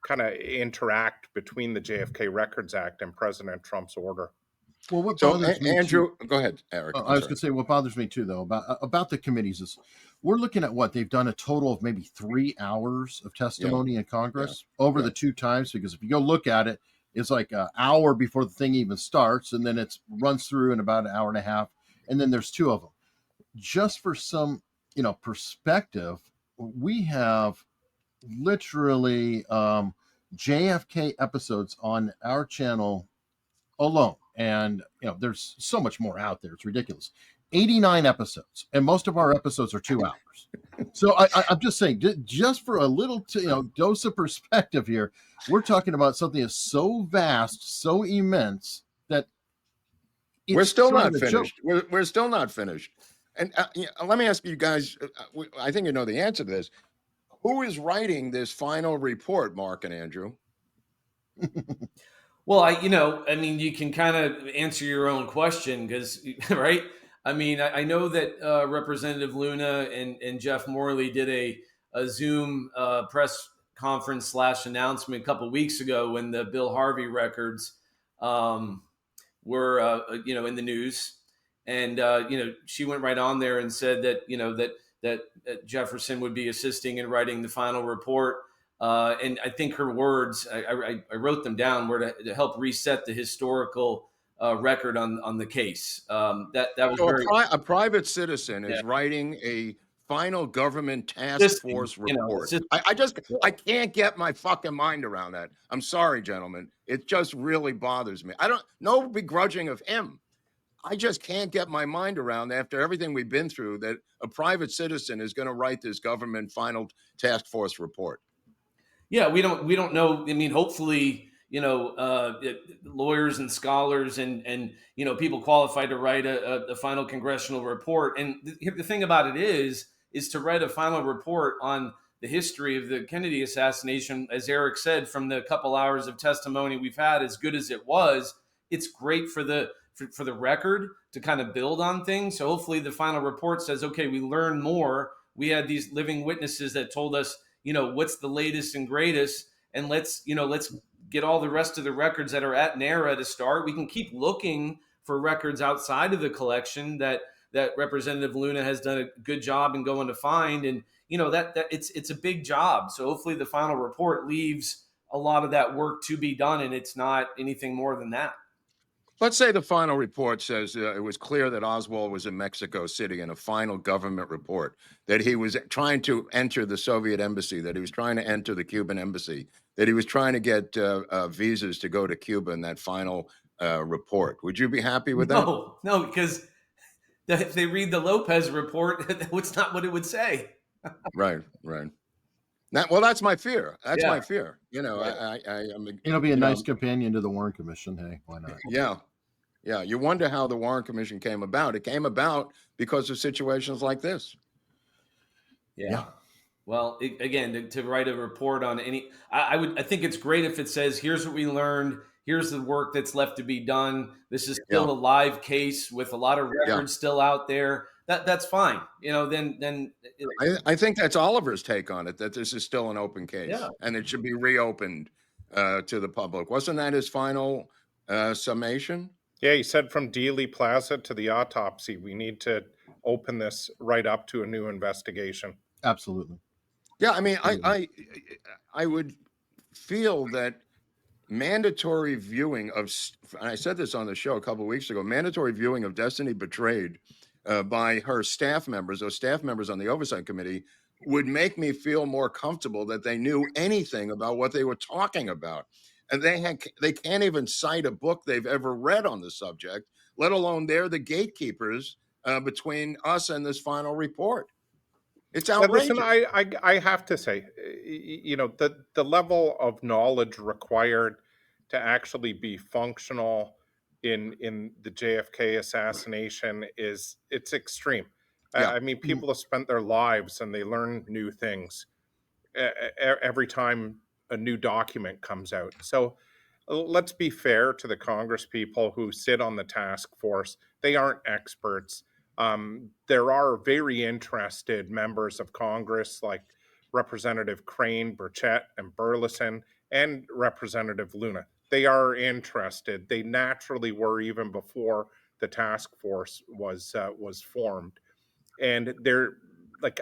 Speaker 3: kind of interact between the JFK Records Act and President Trump's order.
Speaker 1: Well, what bothers me,
Speaker 4: Andrew, go ahead, Eric.
Speaker 1: I was going to say what bothers me too, though, about the committees is we're looking at what they've done a total of maybe 3 hours of testimony in Congress over the 2 times. Because if you go look at it, it's like an hour before the thing even starts, and then it runs through in about an hour and a half, and then there's 2 of them. Just for some, perspective, we have literally JFK episodes on our channel alone, and there's so much more out there. It's ridiculous. 89 episodes, and most of our episodes are 2 hours. So I'm just saying, just for a little dose of perspective here, we're talking about something that's so vast, so immense that
Speaker 4: we're still not finished. We're still not finished. And let me ask you guys, I think you know the answer to this. Who is writing this final report, Mark and Andrew?
Speaker 2: Well, you can kind of answer your own question because, right? I mean, I know that Representative Luna and Jeff Morley did a Zoom press conference / announcement a couple of weeks ago when the Bill Harvey records were, in the news. And, she went right on there and said that, that Jefferson would be assisting in writing the final report. And I think her words, I wrote them down, were to help reset the historical record on the case. That was
Speaker 4: so a private citizen is writing a final government task force report. I can't get my fucking mind around that. I'm sorry, gentlemen. It just really bothers me. No begrudging of him, I just can't get my mind around, after everything we've been through, that a private citizen is going to write this government final task force report.
Speaker 2: Yeah, we don't know. I mean, hopefully, lawyers and scholars and people qualified to write a final congressional report. And the thing about it is to write a final report on the history of the Kennedy assassination, as Eric said, from the couple hours of testimony we've had, as good as it was, it's great for the record to kind of build on things. So hopefully the final report says, okay, we learned more. We had these living witnesses that told us, what's the latest and greatest, and let's get all the rest of the records that are at NARA to start. We can keep looking for records outside of the collection that Representative Luna has done a good job in going to find. And that it's a big job. So hopefully the final report leaves a lot of that work to be done, and it's not anything more than that.
Speaker 4: Let's say the final report says it was clear that Oswald was in Mexico City in a final government report, that he was trying to enter the Soviet embassy, that he was trying to enter the Cuban embassy, that he was trying to get visas to go to Cuba in that final report. Would you be happy with that?
Speaker 2: No, because if they read the Lopez report, it's not what it would say.
Speaker 4: Right. Well, that's my fear. That's
Speaker 2: Yeah.
Speaker 4: my fear.
Speaker 2: Right.
Speaker 1: It'll be a nice companion to the Warren Commission. Hey, why not?
Speaker 4: Yeah. You wonder how the Warren Commission came about. It came about because of situations like this.
Speaker 2: Yeah. Well, again, to write a report on I think it's great if it says, here's what we learned. Here's the work that's left to be done. This is still a live case with a lot of records still out there. That's fine.
Speaker 4: I think that's Oliver's take on it, that this is still an open case and it should be reopened to the public. Wasn't that his final summation?
Speaker 3: Yeah, he said from Dealey Plaza to the autopsy, we need to open this right up to a new investigation.
Speaker 1: Absolutely.
Speaker 4: Yeah, I mean, I would feel that mandatory viewing of, and I said this on the show a couple of weeks ago, mandatory viewing of Destiny Betrayed by her staff members, those staff members on the Oversight Committee, would make me feel more comfortable that they knew anything about what they were talking about. And they can't even cite a book they've ever read on the subject, let alone they're the gatekeepers between us and this final report. It's outrageous.
Speaker 3: Listen, I have to say, the level of knowledge required to actually be functional in the JFK assassination it's extreme.
Speaker 4: Yeah.
Speaker 3: I mean, people have spent their lives and they learn new things every time a new document comes out. So let's be fair to the Congress people who sit on the task force. They aren't experts. There are very interested members of Congress like Representative Crane, Burchett, and Burleson, and Representative Luna. They are interested. They naturally were even before the task force was formed, and they're like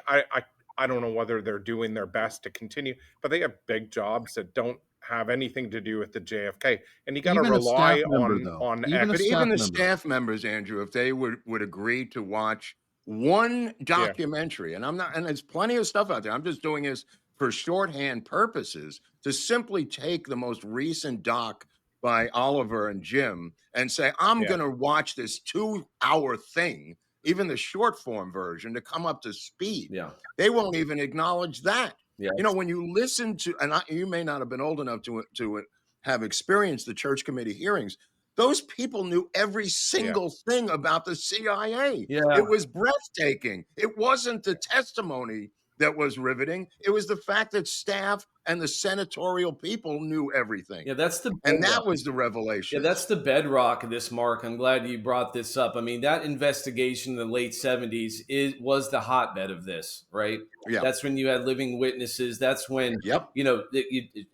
Speaker 3: I don't know whether they're doing their best to continue, but they have big jobs that don't have anything to do with the JFK, and you got to rely on
Speaker 4: even the staff members, Andrew, if they would agree to watch one documentary, and there's plenty of stuff out there. I'm just doing this for shorthand purposes, to simply take the most recent doc by Oliver and Jim and say, I'm going to watch this 2-hour thing, even the short form version, to come up to speed.
Speaker 2: Yeah.
Speaker 4: They won't even acknowledge that.
Speaker 2: Yeah.
Speaker 4: When you listen to, and you may not have been old enough to have experienced the church committee hearings, those people knew every single thing about the CIA.
Speaker 2: Yeah.
Speaker 4: It was breathtaking. It wasn't the testimony that was riveting. It was the fact that staff and the senatorial people knew everything.
Speaker 2: Yeah,
Speaker 4: and that was the revelation.
Speaker 2: Yeah, that's the bedrock of this, Mark. I'm glad you brought this up. I mean, that investigation in the late 70s was the hotbed of this, right?
Speaker 4: Yeah.
Speaker 2: That's when you had living witnesses. That's when,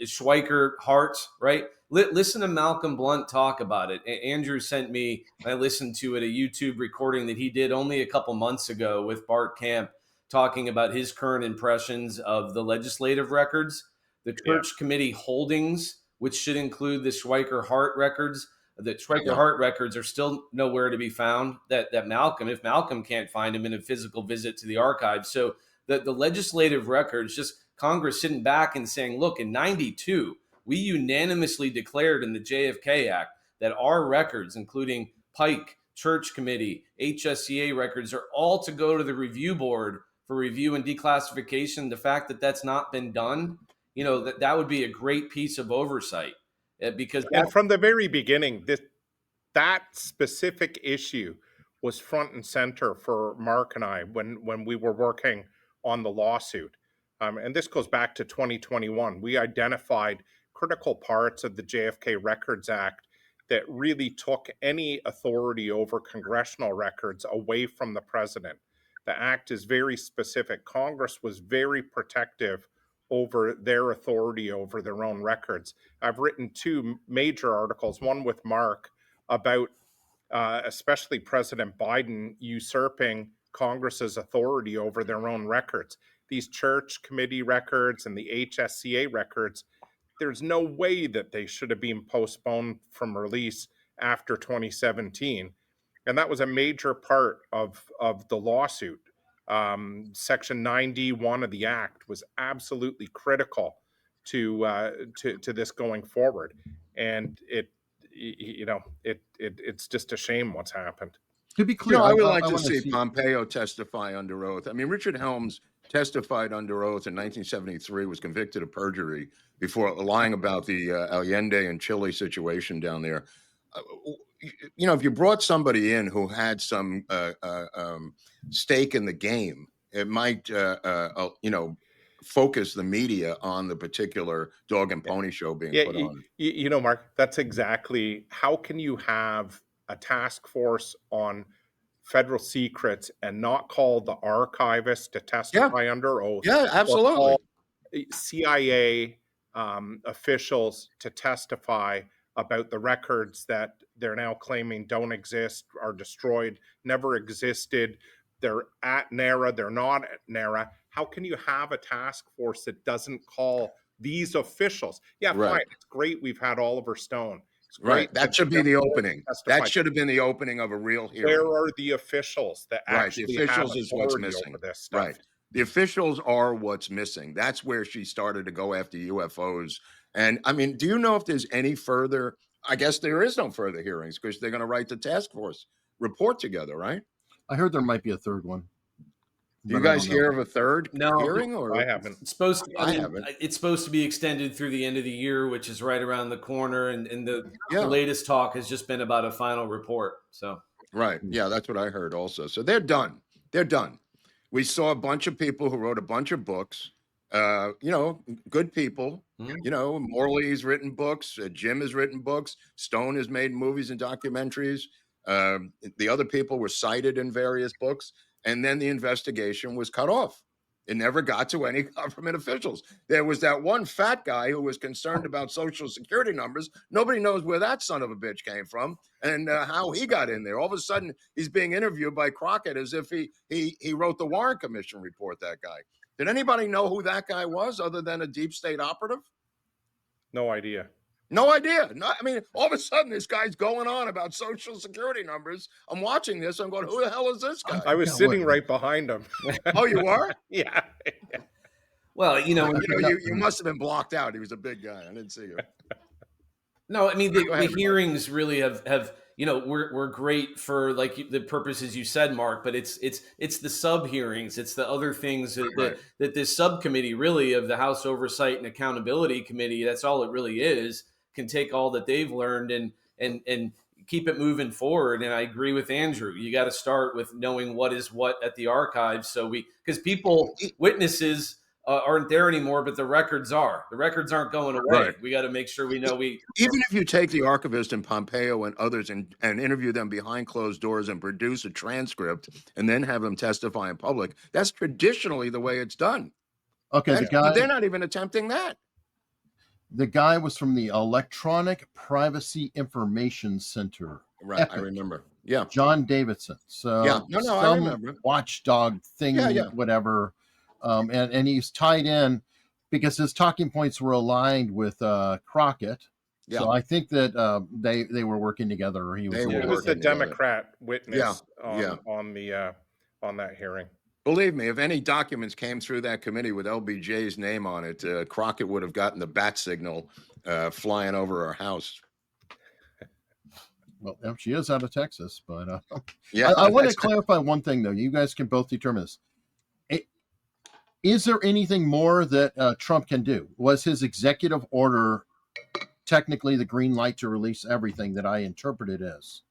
Speaker 2: Schweiker, Hart, right? Listen to Malcolm Blunt talk about it. Andrew sent me, I listened to it, a YouTube recording that he did only a couple months ago with Bart Camp, talking about his current impressions of the legislative records, the church committee holdings, which should include the Schweiker-Hart records. The Schweiker-Hart records are still nowhere to be found. If Malcolm can't find them in a physical visit to the archives. So the legislative records, just Congress sitting back and saying, look, in 92, we unanimously declared in the JFK Act that our records, including Pike, church committee, HSCA records are all to go to the review board for review and declassification. The fact that that's not been done, that would be a great piece of oversight, because
Speaker 3: And from the very beginning, that specific issue was front and center for Mark and I when we were working on the lawsuit. And this goes back to 2021. We identified critical parts of the JFK Records Act that really took any authority over congressional records away from the president. The act is very specific. Congress was very protective over their authority over their own records. I've written 2 major articles, one with Mark about especially President Biden usurping Congress's authority over their own records. These church committee records and the HSCA records, there's no way that they should have been postponed from release after 2017. And that was a major part of the lawsuit. Section 9D1 of the Act was absolutely critical to this going forward. And it's just a shame what's happened.
Speaker 1: To be clear,
Speaker 4: I would like
Speaker 1: I
Speaker 4: to
Speaker 1: wanna
Speaker 4: see Pompeo testify under oath. I mean, Richard Helms testified under oath in 1973, was convicted of perjury before lying about the Allende and Chile situation down there. If you brought somebody in who had some stake in the game, it might, focus the media on the particular dog and pony show being put on.
Speaker 3: Mark, that's exactly, how can you have a task force on federal secrets and not call the archivist to testify under oath?
Speaker 4: Yeah, absolutely.
Speaker 3: Or call CIA officials to testify about the records that they're now claiming don't exist, are destroyed, never existed. They're at NARA, they're not at NARA. How can you have a task force that doesn't call these officials? Yeah,
Speaker 4: Right.
Speaker 3: fine. It's great we've had Oliver Stone. It's great.
Speaker 4: Right. That should be the opening.
Speaker 3: Testify.
Speaker 4: That should have been the opening of a real hearing.
Speaker 3: Where are the officials that actually
Speaker 4: the officials
Speaker 3: have
Speaker 4: is what's
Speaker 3: authority
Speaker 4: missing.
Speaker 3: over this stuff?
Speaker 4: Right. The officials are what's missing. That's where she started to go after UFOs. And I mean, do you know if there's any further? I guess there is no further hearings because they're going to write the task force report together, right?
Speaker 1: I heard there might be a third one.
Speaker 4: Do you guys hear of a third hearing? Or
Speaker 3: I haven't.
Speaker 2: It's supposed to,
Speaker 4: I haven't.
Speaker 2: It's supposed to be extended through the end of the year, which is right around the corner. And the latest talk has just been about a final report. So
Speaker 4: right. Yeah, that's what I heard also. So they're done. They're done. We saw a bunch of people who wrote a bunch of books, good people.
Speaker 2: Mhm.
Speaker 4: Morley's written books. Jim has written books. Stone has made movies and documentaries. The other people were cited in various books. And then the investigation was cut off. It never got to any government officials. There was that one fat guy who was concerned about Social Security numbers. Nobody knows where that son of a bitch came from and how he got in there. All of a sudden, he's being interviewed by Crockett as if he wrote the Warren Commission report, that guy. Did anybody know who that guy was other than a deep state operative?
Speaker 3: No idea.
Speaker 4: No idea. All of a sudden, this guy's going on about Social Security numbers. I'm watching this. I'm going, who the hell is this guy?
Speaker 3: I was sitting right behind him.
Speaker 4: Oh, you are?
Speaker 3: Yeah.
Speaker 2: Well,
Speaker 4: you must have been blocked out. He was a big guy. I didn't see you.
Speaker 2: No, I mean, the hearings really have we're great for like the purposes you said, Mark, but it's the sub hearings. It's the other things that this subcommittee really of the House Oversight and Accountability Committee, that's all it really is, can take all that they've learned and keep it moving forward. And I agree with Andrew. You got to start with knowing what is what at the archives. Because witnesses aren't there anymore, but the records are. The records aren't going away.
Speaker 4: Right.
Speaker 2: We got to make sure we know
Speaker 4: Even if you take the archivist and Pompeo and others and interview them behind closed doors and produce a transcript and then have them testify in public, that's traditionally the way it's done.
Speaker 1: Okay,
Speaker 4: they're not even attempting that.
Speaker 1: The guy was from the Electronic Privacy Information Center.
Speaker 4: Right,
Speaker 1: Epic.
Speaker 4: I remember. Yeah.
Speaker 1: John Davidson. So
Speaker 4: yeah, no, I remember.
Speaker 1: Watchdog thing, whatever. And he's tied in because his talking points were aligned with Crockett. Yeah. So I think that they were working together. Or he was
Speaker 3: the Democrat witness
Speaker 4: on
Speaker 3: that hearing.
Speaker 4: Believe me, if any documents came through that committee with LBJ's name on it, Crockett would have gotten the bat signal flying over our house.
Speaker 1: Well, she is out of Texas, but
Speaker 4: Yeah,
Speaker 1: I want to
Speaker 4: that's
Speaker 1: clarify one thing, though. You guys can both determine this. Is there anything more that Trump can do? Was his executive order technically the green light to release everything that I interpret it as?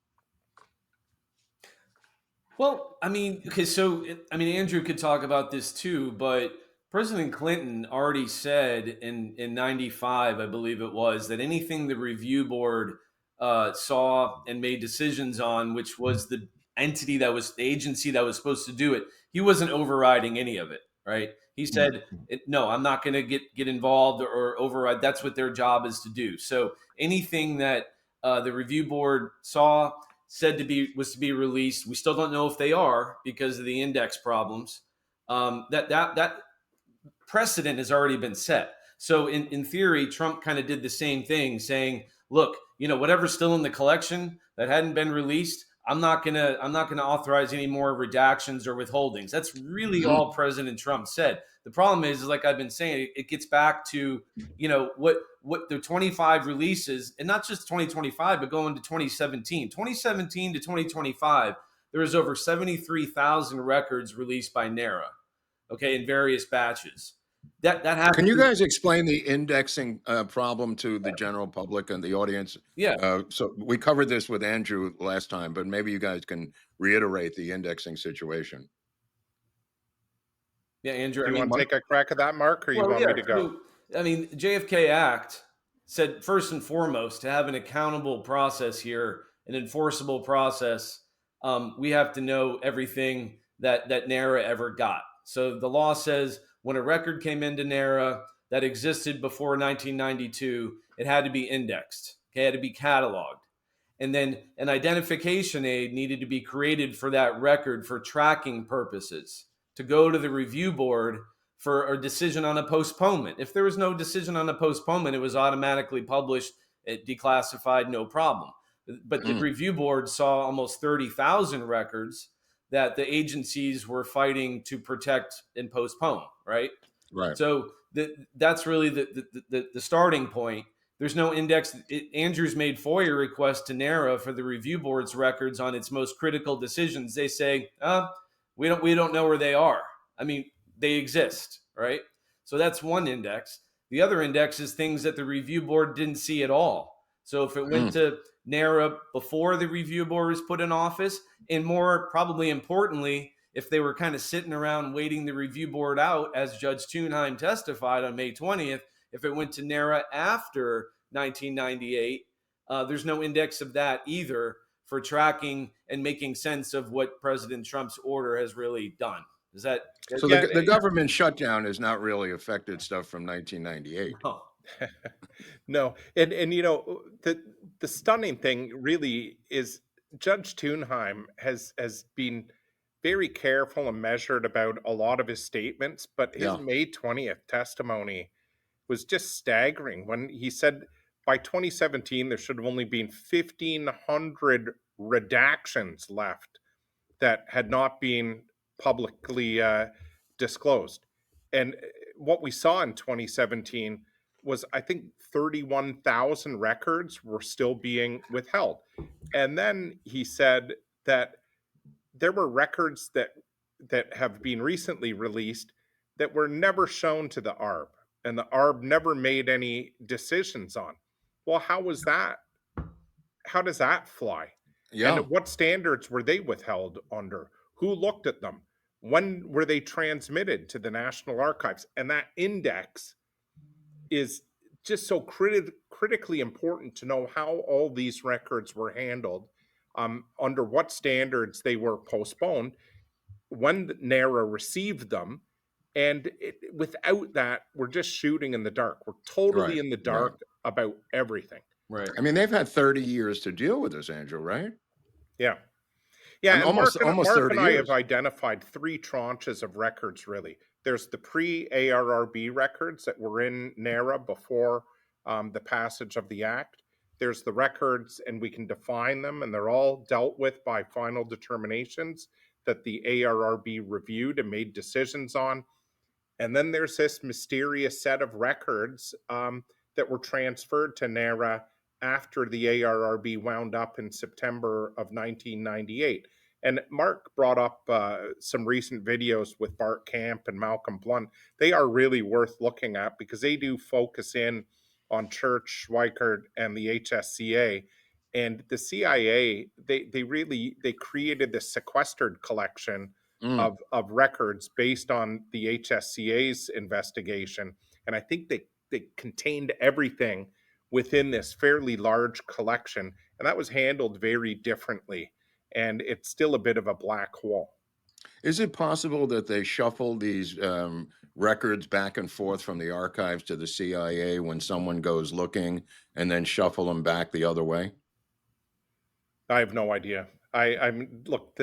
Speaker 2: Well, I mean, okay, so Andrew could talk about this too, but President Clinton already said in '95, I believe it was, that anything the review board saw and made decisions on, which was the entity that was the agency that was supposed to do it, he wasn't overriding any of it, right? He said, "No, I'm not going to get involved or override. That's what their job is to do." So anything that the review board saw said was to be released. We still don't know if they are because of the index problems. That precedent has already been set. So in theory, Trump kind of did the same thing, saying, "Look, whatever's still in the collection that hadn't been released, I'm not gonna authorize any more redactions or withholdings." That's really all President Trump said. The problem is like I've been saying, it gets back to what the 25 releases, and not just 2025, but going to 2017 to 2025. There was over 73,000 records released by NARA, okay, in various batches. That happens.
Speaker 4: Can you guys explain the indexing problem to the general public and the audience?
Speaker 2: Yeah.
Speaker 4: So we covered this with Andrew last time, but maybe you guys can reiterate the indexing situation.
Speaker 2: Yeah, Andrew.
Speaker 3: Do you want to take a crack at that, Mark, or you
Speaker 2: Well,
Speaker 3: want
Speaker 2: yeah.
Speaker 3: me to go?
Speaker 2: So, JFK Act said first and foremost to have an accountable process here, an enforceable process. We have to know everything that NARA ever got. So the law says when a record came into NARA that existed before 1992, it had to be indexed. Okay, it had to be cataloged. And then an identification aid needed to be created for that record for tracking purposes to go to the review board for a decision on a postponement. If there was no decision on a postponement, it was automatically published, declassified, no problem. But the review board saw almost 30,000 records that the agencies were fighting to protect and postpone, right?
Speaker 4: Right.
Speaker 2: So that's really the starting point. There's no index. Andrews made FOIA requests to NARA for the review board's records on its most critical decisions. They say, we don't know where they are. I mean, they exist, right? So that's one index. The other index is things that the review board didn't see at all. So if it went to NARA before the review board was put in office, and more probably importantly, if they were kind of sitting around waiting the review board out, as Judge Thunheim testified on May 20th, if it went to NARA after 1998, there's no index of that either for tracking and making sense of what President Trump's order has really done. Is that
Speaker 4: so? The government shutdown has not really affected stuff from 1998.
Speaker 2: Oh.
Speaker 3: No, and the stunning thing really is Judge Thunheim has been very careful and measured about a lot of his statements, but his May 20th testimony was just staggering when he said by 2017 there should have only been 1,500 redactions left that had not been publicly disclosed. And what we saw in 2017 was, I think, 31,000 records were still being withheld. And then he said that there were records that have been recently released that were never shown to the ArrB, and the ArrB never made any decisions on. Well, how was that? How does that fly?
Speaker 4: Yeah.
Speaker 3: And what standards were they withheld under? Who looked at them? When were they transmitted to the National Archives? And that index is just so critically important to know how all these records were handled, under what standards they were postponed, when NARA received them. And without that, we're just shooting in the dark. We're totally in the dark about everything.
Speaker 2: Right.
Speaker 4: I mean, they've had 30 years to deal with this, Andrew, right?
Speaker 3: Yeah. Yeah, and
Speaker 4: almost
Speaker 3: Mark
Speaker 4: 30
Speaker 3: and I
Speaker 4: years.
Speaker 3: have identified three tranches of records, really. There's the pre-ArrB records that were in NARA before the passage of the Act. There's the records, and we can define them, and they're all dealt with by final determinations that the ArrB reviewed and made decisions on. And then there's this mysterious set of records that were transferred to NARA after the ArrB wound up in September of 1998. And Mark brought up some recent videos with Bart Camp and Malcolm Blunt. They are really worth looking at because they do focus in on Church, Schweikert, and the HSCA. And the CIA, they created this sequestered collection
Speaker 4: Mm.
Speaker 3: of records based on the HSCA's investigation. And I think they contained everything within this fairly large collection. And that was handled very differently. And it's still a bit of a black hole.
Speaker 4: Is it possible that they shuffle these records back and forth from the archives to the CIA when someone goes looking and then shuffle them back the other way?
Speaker 3: I have no idea. Look,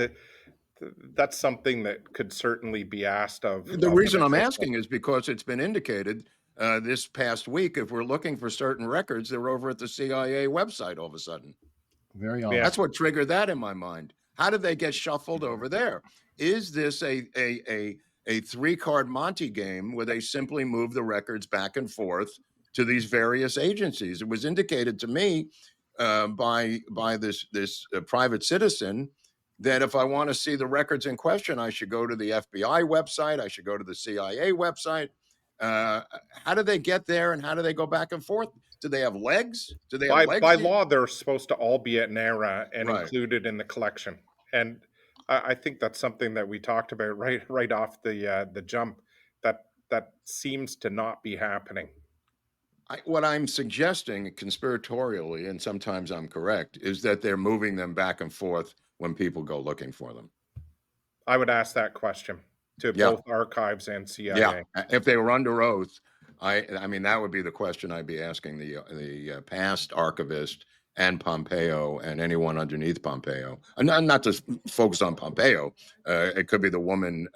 Speaker 3: that's something that could certainly be asked of.
Speaker 4: The
Speaker 3: of
Speaker 4: reason
Speaker 3: an
Speaker 4: I'm
Speaker 3: official.
Speaker 4: asking is because it's been indicated this past week, if we're looking for certain records, they're over at the CIA website all of a sudden.
Speaker 1: Very
Speaker 3: Yeah.
Speaker 1: odd.
Speaker 4: That's what triggered that in my mind. How did they get shuffled over there? Is this a three-card Monte game where they simply move the records back and forth to these various agencies? It was indicated to me by this private citizen that if I want to see the records in question, I should go to the FBI website. I should go to the CIA website. How do they get there, and how do they go back and forth? Do they have legs? Do they have legs?
Speaker 3: By law, they're supposed to all be at NARA and
Speaker 4: Right.
Speaker 3: included in the collection. And I think that's something that we talked about right off the jump. That seems to not be happening.
Speaker 4: What I'm suggesting conspiratorially, and sometimes I'm correct, is that they're moving them back and forth when people go looking for them.
Speaker 3: I would ask that question to
Speaker 4: Yeah.
Speaker 3: both archives and CIA.
Speaker 4: Yeah, if they were under oath, I mean that would be the question I'd be asking the past archivist and Pompeo and anyone underneath Pompeo. And not to focus on Pompeo, it could be the woman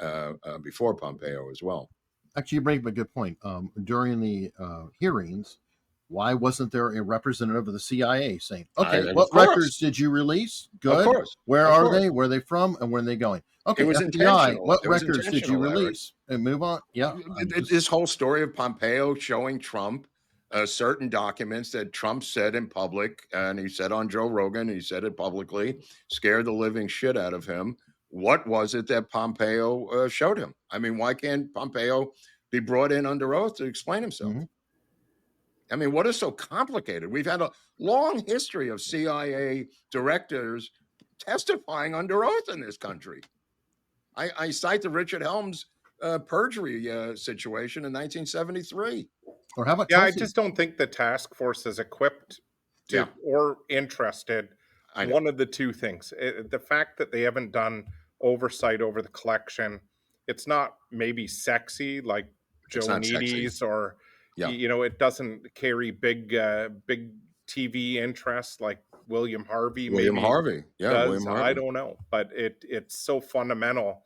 Speaker 4: before Pompeo as well.
Speaker 1: Actually, you bring up a good point. During the hearings, why wasn't there a representative of the CIA saying, okay,
Speaker 4: Of
Speaker 1: what
Speaker 4: course.
Speaker 1: records did you release? Good.
Speaker 4: Of course.
Speaker 1: Where
Speaker 4: Of
Speaker 1: are
Speaker 4: course.
Speaker 1: they? Where are they from? And where are they going? Okay,
Speaker 4: It was
Speaker 1: FBI,
Speaker 4: intentional.
Speaker 1: what
Speaker 4: It was
Speaker 1: records did you
Speaker 4: intentional, Eric.
Speaker 1: release? And move on. Yeah.
Speaker 4: This whole story of Pompeo showing Trump certain documents that Trump said in public, and he said on Joe Rogan, he said it publicly, scared the living shit out of him. What was it that Pompeo showed him? I mean, why can't Pompeo be brought in under oath to explain himself?
Speaker 1: Mhm.
Speaker 4: I mean, what is so complicated? We've had a long history of CIA directors testifying under oath in this country. I cite the Richard Helms perjury situation in 1973.
Speaker 1: Or how about
Speaker 3: Yeah, I
Speaker 1: Tulsi?
Speaker 3: just don't think the task force is equipped to
Speaker 4: Yeah.
Speaker 3: or interested.
Speaker 4: I know.
Speaker 3: One of the two things. The fact that they haven't done oversight over the collection, it's not maybe sexy like
Speaker 4: It's not sexy.
Speaker 3: Joanides or,
Speaker 4: Yeah.
Speaker 3: it doesn't carry big TV interest like William Harvey
Speaker 4: William
Speaker 3: maybe
Speaker 4: Harvey. Yeah,
Speaker 3: does.
Speaker 4: William Harvey.
Speaker 3: I don't know, but it's so fundamental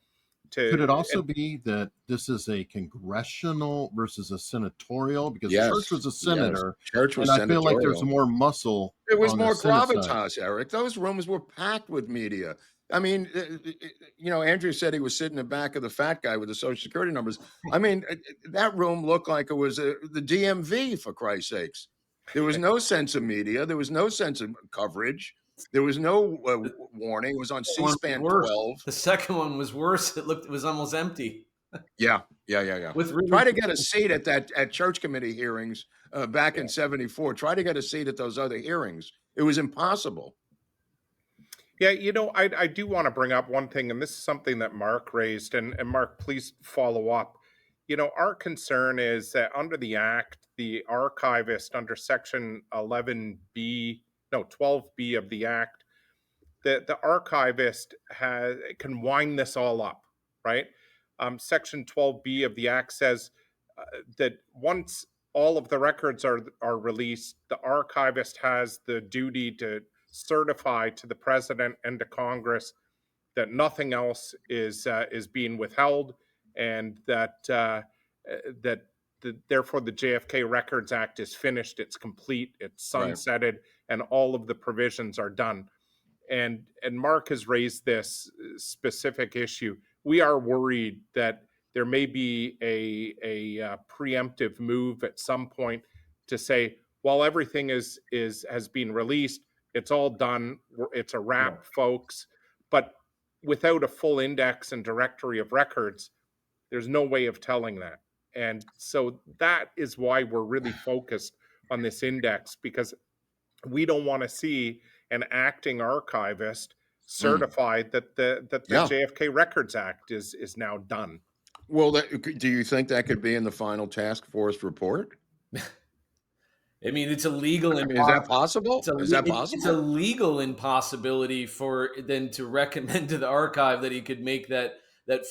Speaker 3: to.
Speaker 1: Could it also be that this is a congressional versus a senatorial? Because
Speaker 4: Yes.
Speaker 1: Church was a senator,
Speaker 4: Yes. Church was
Speaker 1: and I feel like there's
Speaker 4: senatorial.
Speaker 1: more muscle.
Speaker 4: It was
Speaker 1: on the
Speaker 4: more
Speaker 1: Senate side.
Speaker 4: gravitas, Eric. Those rooms were packed with media. I mean, Andrew said he was sitting in the back of the fat guy with the Social Security numbers. I mean, that room looked like it was the DMV, for Christ's sakes. There was no sense of media. There was no sense of coverage. There was no warning. It was on C-SPAN 12.
Speaker 2: The second one was worse. It was almost empty.
Speaker 4: Yeah.
Speaker 2: With really
Speaker 4: Try to get a seat at church committee hearings back in 74. Try to get a seat at those other hearings. It was impossible.
Speaker 3: Yeah, I do want to bring up one thing, and this is something that Mark raised, and Mark, please follow up. Our concern is that under the Act, the archivist under Section 12B of the Act, the archivist can wind this all up, right? Section 12B of the Act says that once all of the records are released, the archivist has the duty to certify to the president and to Congress that nothing else is being withheld, and that therefore the JFK Records Act is finished, it's complete, it's sunsetted, and all of the provisions are done. And Mark has raised this specific issue. We are worried that there may be a preemptive move at some point to say, while everything has been released, it's all done. It's a wrap, folks. But without a full index and directory of records, there's no way of telling that. And so that is why we're really focused on this index, because we don't want to see an acting archivist certified that the
Speaker 4: Yeah.
Speaker 3: JFK Records Act is now done.
Speaker 4: Well, do you think that could be in the final task force report?
Speaker 2: I mean, it's a legal.
Speaker 4: I mean, is that possible?
Speaker 2: It's a legal impossibility for then to recommend to the archive that he could make that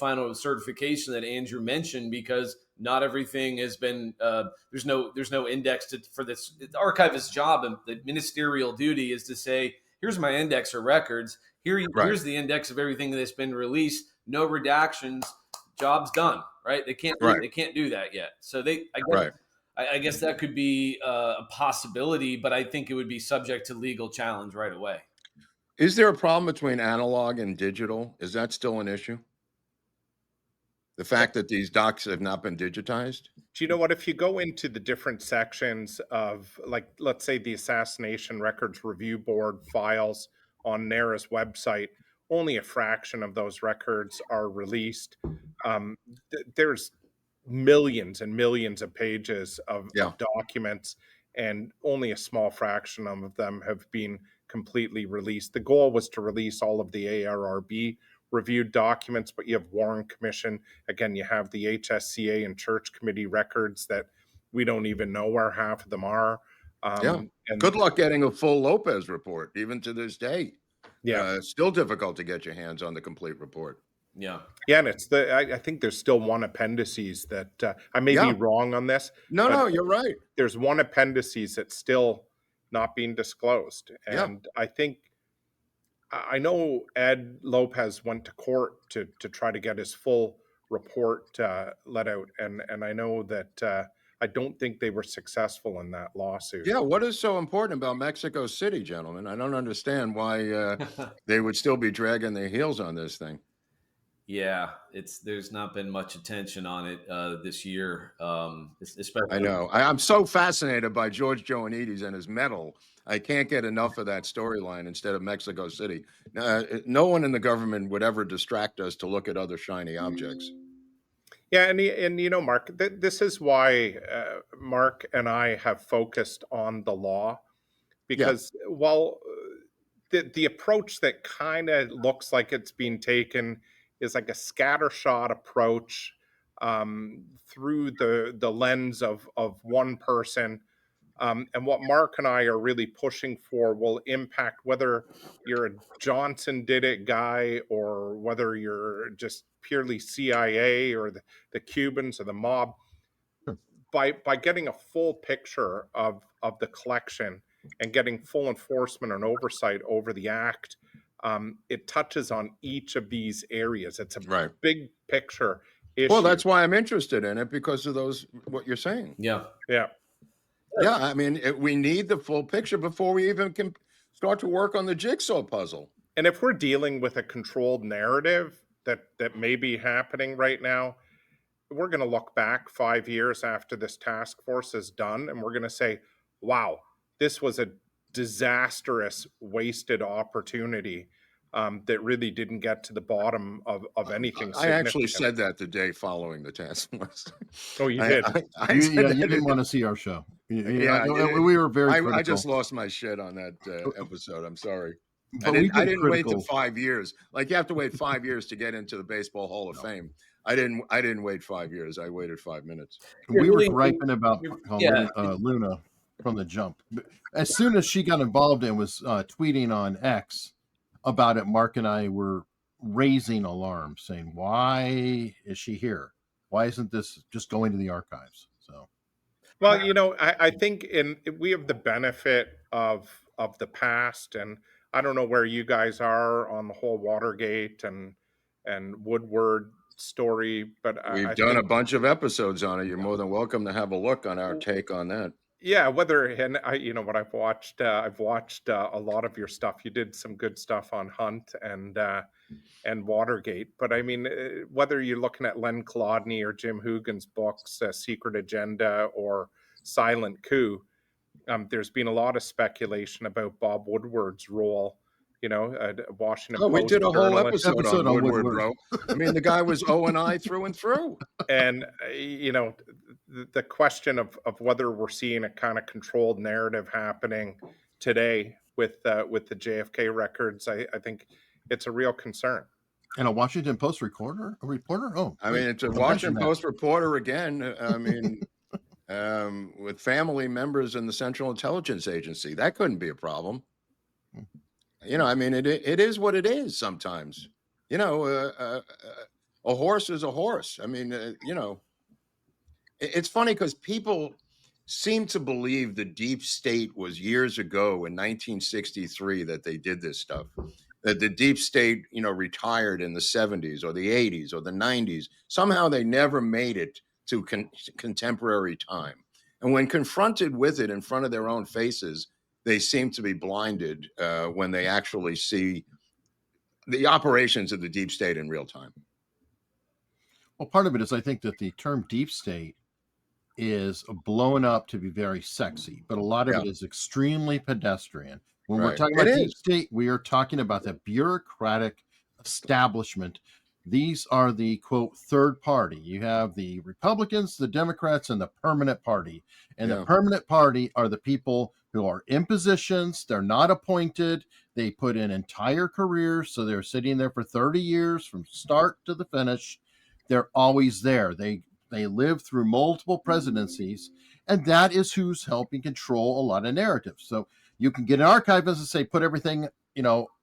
Speaker 2: final certification that Andrew mentioned, because not everything has been. There's no index for this. The archivist's job and the ministerial duty is to say, here's my index of records. Here's the index of everything that's been released. No redactions. Job's done. Right? They can't do that yet. So I guess that could be a possibility, but I think it would be subject to legal challenge right away.
Speaker 4: Is there a problem between analog and digital? Is that still an issue? The fact that these docs have not been digitized?
Speaker 3: Do you know what? If you go into the different sections of, like, let's say the Assassination Records Review Board files on NARA's website, only a fraction of those records are released. There's millions and millions of pages of documents, and only a small fraction of them have been completely released. The goal was to release all of the ArrB reviewed documents, but you have Warren Commission. Again, you have the HSCA and Church Committee records that we don't even know where half of them are.
Speaker 4: And good luck getting a full Lopez report, even to this day. It's still difficult to get your hands on the complete report.
Speaker 3: And it's I think there's still one appendices that I may be wrong on this.
Speaker 4: No, you're right.
Speaker 3: There's one appendices that's still not being disclosed. And I know Ed Lopez went to court to try to get his full report let out. And I know that I don't think they were successful in that lawsuit.
Speaker 4: Yeah, what is so important about Mexico City, gentlemen? I don't understand why they would still be dragging their heels on this thing.
Speaker 2: Yeah, there's not been much attention on it this year. Especially,
Speaker 4: I know. I'm so fascinated by George Joannides and his medal. I can't get enough of that storyline instead of Mexico City. No one in the government would ever distract us to look at other shiny objects.
Speaker 3: Yeah, and you know, Mark, this is why Mark and I have focused on the law, because while the approach that kind of looks like it's being taken is like a scattershot approach through the lens of one person. And what Mark and I are really pushing for will impact whether you're a Johnson did it guy or whether you're just purely CIA or the Cubans or the mob. By getting a full picture of the collection and getting full enforcement and oversight over the act, it touches on each of these areas. It's a big picture issue.
Speaker 4: Well, that's why I'm interested in it, because of what you're saying.
Speaker 2: Yeah.
Speaker 4: I mean, we need the full picture before we even can start to work on the jigsaw puzzle.
Speaker 3: And if we're dealing with a controlled narrative that may be happening right now, we're going to look back 5 years after this task force is done, and we're going to say, wow, this was a disastrous, wasted opportunity that really didn't get to the bottom of anything significant.
Speaker 4: I actually said that the day following the task force.
Speaker 3: Oh, you did?
Speaker 1: You didn't want to see our show. We were very critical.
Speaker 4: I just lost my shit on that episode. I'm sorry. I didn't wait till 5 years. Like, you have to wait 5 years to get into the Baseball Hall of Fame. I didn't wait 5 years. I waited 5 minutes.
Speaker 1: We were griping about Luna from the jump. As soon as she got involved and was tweeting on X about it, Mark and I were raising alarms, saying, why is she here? Why isn't this just going to the archives? So,
Speaker 3: well, you know, I think we have the benefit of the past, and I don't know where you guys are on the whole Watergate and Woodward story, but
Speaker 4: we've done a bunch of episodes on it. You're more than welcome to have a look on our take on that.
Speaker 3: Yeah, you know what, I've watched a lot of your stuff. You did some good stuff on Hunt and Watergate, but I mean, whether you're looking at Len Kolodny or Jim Hoogan's books, Secret Agenda or Silent Coup, There's been a lot of speculation about Bob Woodward's role, a Washington
Speaker 4: Oh, we
Speaker 3: Post
Speaker 4: did a whole
Speaker 3: journalist.
Speaker 4: episode on Woodward, bro. I mean, the guy was O&I through and through.
Speaker 3: And, the question of whether we're seeing a kind of controlled narrative happening today with the JFK records, I think it's a real concern.
Speaker 1: And a Washington Post reporter? Oh,
Speaker 4: I
Speaker 1: wait,
Speaker 4: mean, it's a
Speaker 1: imagine
Speaker 4: Washington
Speaker 1: that.
Speaker 4: Post reporter again. I mean, with family members in the Central Intelligence Agency, that couldn't be a problem. I mean, it is what it is sometimes. A horse is a horse. I mean, it's funny because people seem to believe the deep state was years ago in 1963 that they did this stuff. That the deep state, retired in the 70s or the 80s or the 90s. Somehow they never made it to contemporary time. And when confronted with it in front of their own faces, they seem to be blinded when they actually see the operations of the deep state in real time.
Speaker 1: Well, part of it is I think that the term deep state is blown up to be very sexy, but a lot of it is extremely pedestrian. When we're talking about deep state, we are talking about the bureaucratic establishment. These are the, quote, third party. You have the Republicans, the Democrats, and the permanent party. And the permanent party are the people who are in positions. They're not appointed. They put in entire careers. So they're sitting there for 30 years from start to the finish. They're always there. They live through multiple presidencies, and that is who's helping control a lot of narratives. So you can get an archivist and say, put everything,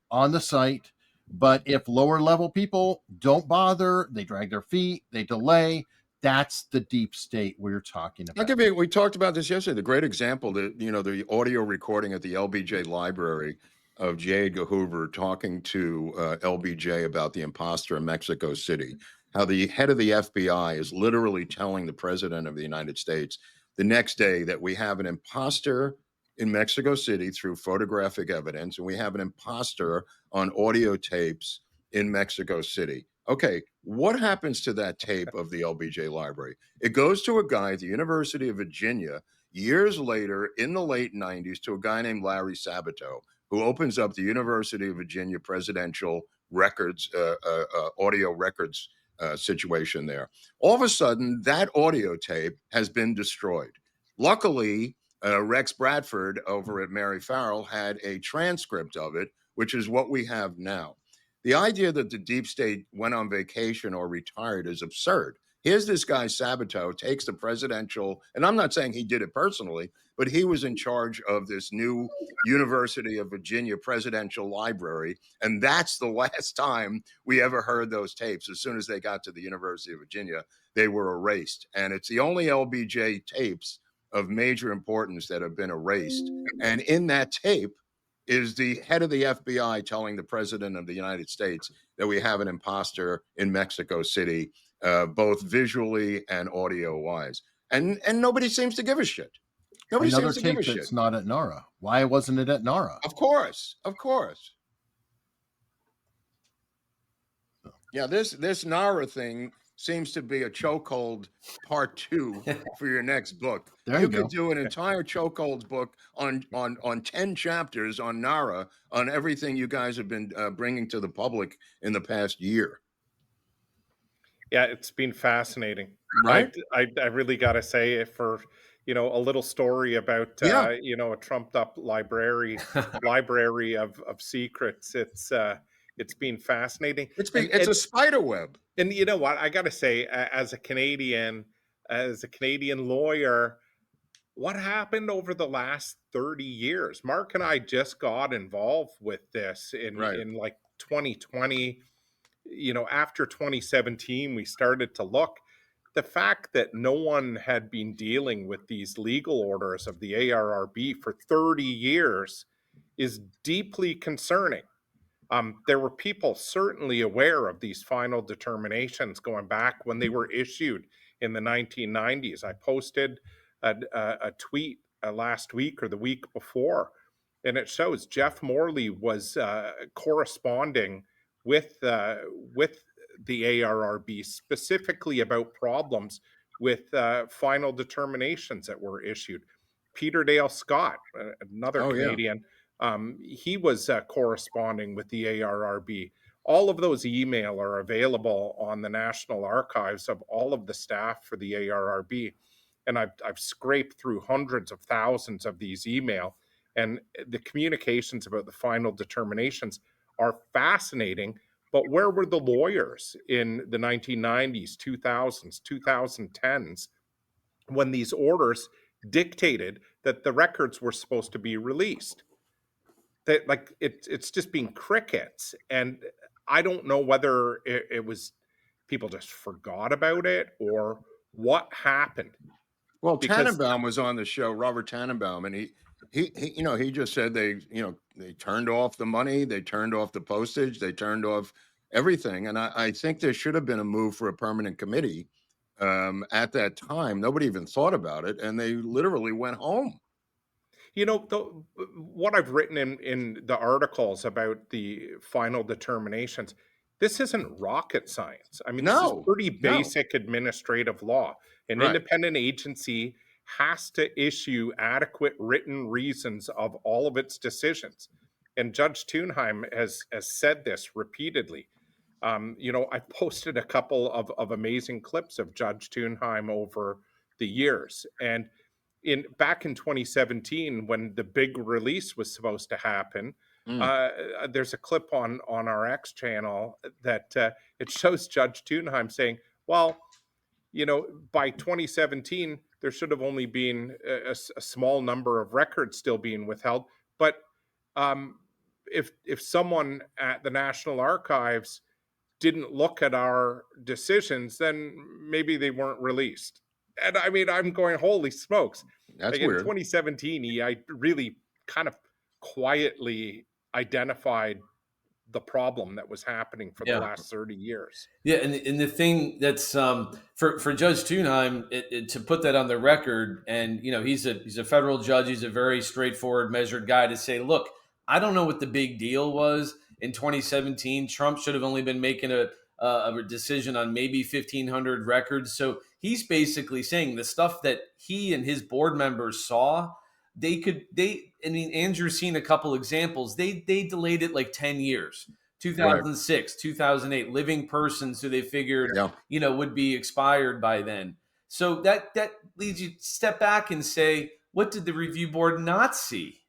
Speaker 1: on the site. But if lower level people don't bother, they drag their feet, they delay, that's the deep state we're talking about.
Speaker 4: We talked about this yesterday. The great example that, the audio recording at the LBJ library of J. Edgar Hoover talking to LBJ about the imposter in Mexico City. How the head of the FBI is literally telling the president of the United States the next day that we have an imposter in Mexico City through photographic evidence, and we have an imposter on audio tapes in Mexico City. Okay, what happens to that tape of the LBJ library? It goes to a guy at the University of Virginia years later in the late 90s to a guy named Larry Sabato, who opens up the University of Virginia presidential records, audio records situation there. All of a sudden, that audio tape has been destroyed. Luckily, Rex Bradford over at Mary Farrell had a transcript of it, which is what we have now. The idea that the deep state went on vacation or retired is absurd. Here's this guy, Sabato, takes the presidential, and I'm not saying he did it personally, but he was in charge of this new University of Virginia presidential library. And that's the last time we ever heard those tapes. As soon as they got to the University of Virginia, they were erased. And it's the only LBJ tapes of major importance that have been erased. And in that tape is the head of the FBI telling the president of the United States that we have an imposter in Mexico City, both visually and audio wise. And nobody seems to give a shit. Nobody
Speaker 1: Another
Speaker 4: seems to give a
Speaker 1: tape
Speaker 4: shit.
Speaker 1: that's not at NARA. Why wasn't it at NARA?
Speaker 4: Of course. Yeah, this NARA thing seems to be a chokehold part 2 for your next book. You could do an entire chokeholds book on 10 chapters on NARA, on everything you guys have been bringing to the public in the past year.
Speaker 3: Yeah, it's been fascinating.
Speaker 4: Right?
Speaker 3: I really got to say, for a little story about a trumped up library of secrets. It's been fascinating.
Speaker 4: It's a spider web.
Speaker 3: And you know what? I got to say, as a Canadian lawyer, what happened over the last 30 years? Mark and I just got involved with this in like 2020. After 2017, we started to look. The fact that no one had been dealing with these legal orders of the ArrB for 30 years is deeply concerning. There were people certainly aware of these final determinations going back when they were issued in the 1990s. I posted a tweet last week or the week before, and it shows Jeff Morley was corresponding with the ArrB specifically about problems with final determinations that were issued. Peter Dale Scott, another
Speaker 4: Oh, yeah.
Speaker 3: Canadian, he was corresponding with the ArrB. All of those email are available on the National Archives of all of the staff for the ArrB. And I've scraped through hundreds of thousands of these email, and the communications about the final determinations are fascinating. But where were the lawyers in the 1990s, 2000s, 2010s, when these orders dictated that the records were supposed to be released? That, like, it's just being crickets. And I don't know whether it was people just forgot about it or what happened.
Speaker 4: Well,
Speaker 3: Because
Speaker 4: Tannenbaum was on the show, Robert Tannenbaum, and he just said they turned off the money, they turned off the postage, they turned off everything. And I think there should have been a move for a permanent committee at that time. Nobody even thought about it, and they literally went home.
Speaker 3: What I've written in the articles about the final determinations, this isn't rocket science. I mean, this is
Speaker 4: No,
Speaker 3: pretty
Speaker 4: no.
Speaker 3: basic administrative law. An
Speaker 4: Right.
Speaker 3: independent agency has to issue adequate written reasons of all of its decisions. And Judge Thunheim has said this repeatedly. I've posted a couple of amazing clips of Judge Thunheim over the years. And back in 2017, when the big release was supposed to happen, there's a clip on our X channel that it shows Judge Thunheim saying, well, by 2017, there should have only been a small number of records still being withheld. But if someone at the National Archives didn't look at our decisions, then maybe they weren't released. And I mean, I'm going, holy smokes.
Speaker 4: That's
Speaker 3: Like, in
Speaker 4: weird.
Speaker 3: 2017, I really kind of quietly identified the problem that was happening for the last 30 years.
Speaker 2: Yeah, and the thing that's for Judge Thunheim, to put that on the record, and he's a federal judge, he's a very straightforward, measured guy, to say, look, I don't know what the big deal was in 2017. Trump should have only been making a decision on maybe 1,500 records. So he's basically saying the stuff that he and his board members saw, Andrew's seen a couple examples. They delayed it like 10 years. 2006, 2008, living persons who they figured, would be expired by then. So that leads you to step back and say, what did the review board not see?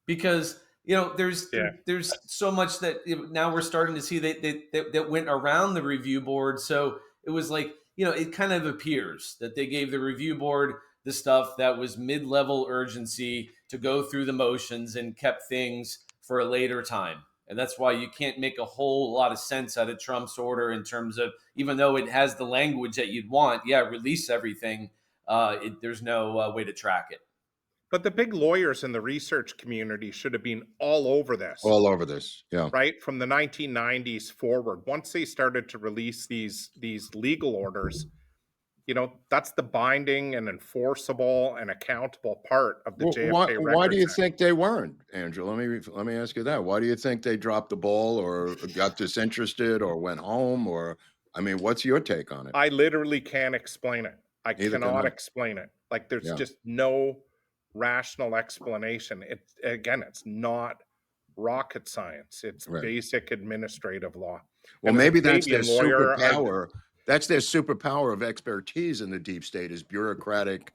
Speaker 2: Because there's so much that now we're starting to see that went around the review board. So it was like, it kind of appears that they gave the review board the stuff that was mid-level urgency to go through the motions and kept things for a later time. And that's why you can't make a whole lot of sense out of Trump's order in terms of, even though it has the language that you'd want, release everything, there's no way to track it.
Speaker 3: But the big lawyers in the research community should have been all over this.
Speaker 4: All over this, yeah.
Speaker 3: Right? From the 1990s forward, once they started to release these legal orders, that's the binding and enforceable and accountable part of the JFK Records Act.
Speaker 4: Why do you think they weren't, Andrew? Let me ask you that. Why do you think they dropped the ball or got disinterested or went home? Or, I mean, what's your take on it?
Speaker 3: I literally can't explain it. I
Speaker 4: Neither
Speaker 3: cannot
Speaker 4: can I.
Speaker 3: explain it. Like, there's just no rational explanation. It's not rocket science. It's basic administrative law.
Speaker 4: Well,
Speaker 3: And
Speaker 4: maybe
Speaker 3: as a
Speaker 4: that's their
Speaker 3: Canadian lawyer,
Speaker 4: superpower. That's their superpower of expertise in the deep state, is bureaucratic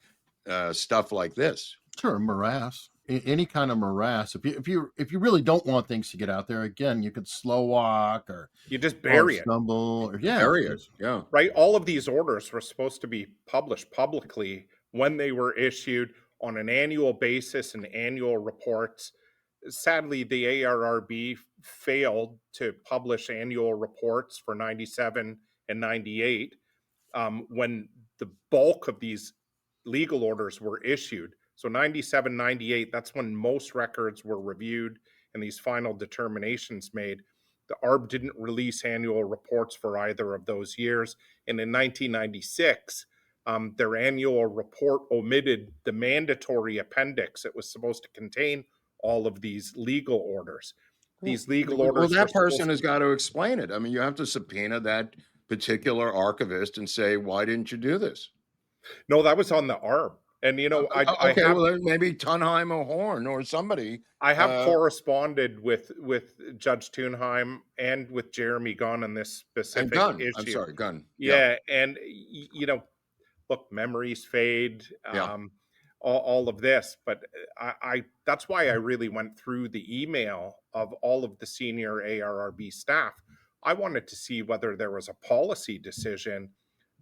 Speaker 4: stuff like this.
Speaker 1: Sure, morass. Any kind of morass. If you really don't want things to get out there, again, you could slow walk or
Speaker 3: you just bury it.
Speaker 1: Stumble or
Speaker 4: Bury it. Yeah.
Speaker 3: Right. All of these orders were supposed to be published publicly when they were issued on an annual basis and annual reports. Sadly, the ArrB failed to publish annual reports for 97 and 98 when the bulk of these legal orders were issued. So 97, 98, that's when most records were reviewed and these final determinations made. The ArrB didn't release annual reports for either of those years. And in 1996, their annual report omitted the mandatory appendix. It was supposed to contain all of these legal orders. These legal orders.
Speaker 4: Well, that person has got to explain it. I mean, you have to subpoena that particular archivist and say, why didn't you do this?
Speaker 3: No, that was on the ArrB. And you know,
Speaker 4: Okay, well, then maybe Tunheim or Horn or somebody.
Speaker 3: I have corresponded with Judge Thunheim and with Jeremy Gunn on this
Speaker 4: And
Speaker 3: specific
Speaker 4: Gunn.
Speaker 3: issue.
Speaker 4: I'm sorry, Gunn.
Speaker 3: Yeah, and you know, look, memories fade.
Speaker 4: Yeah.
Speaker 3: All of this, but I that's why I really went through the email of all of the senior ARRB staff. I wanted to see whether there was a policy decision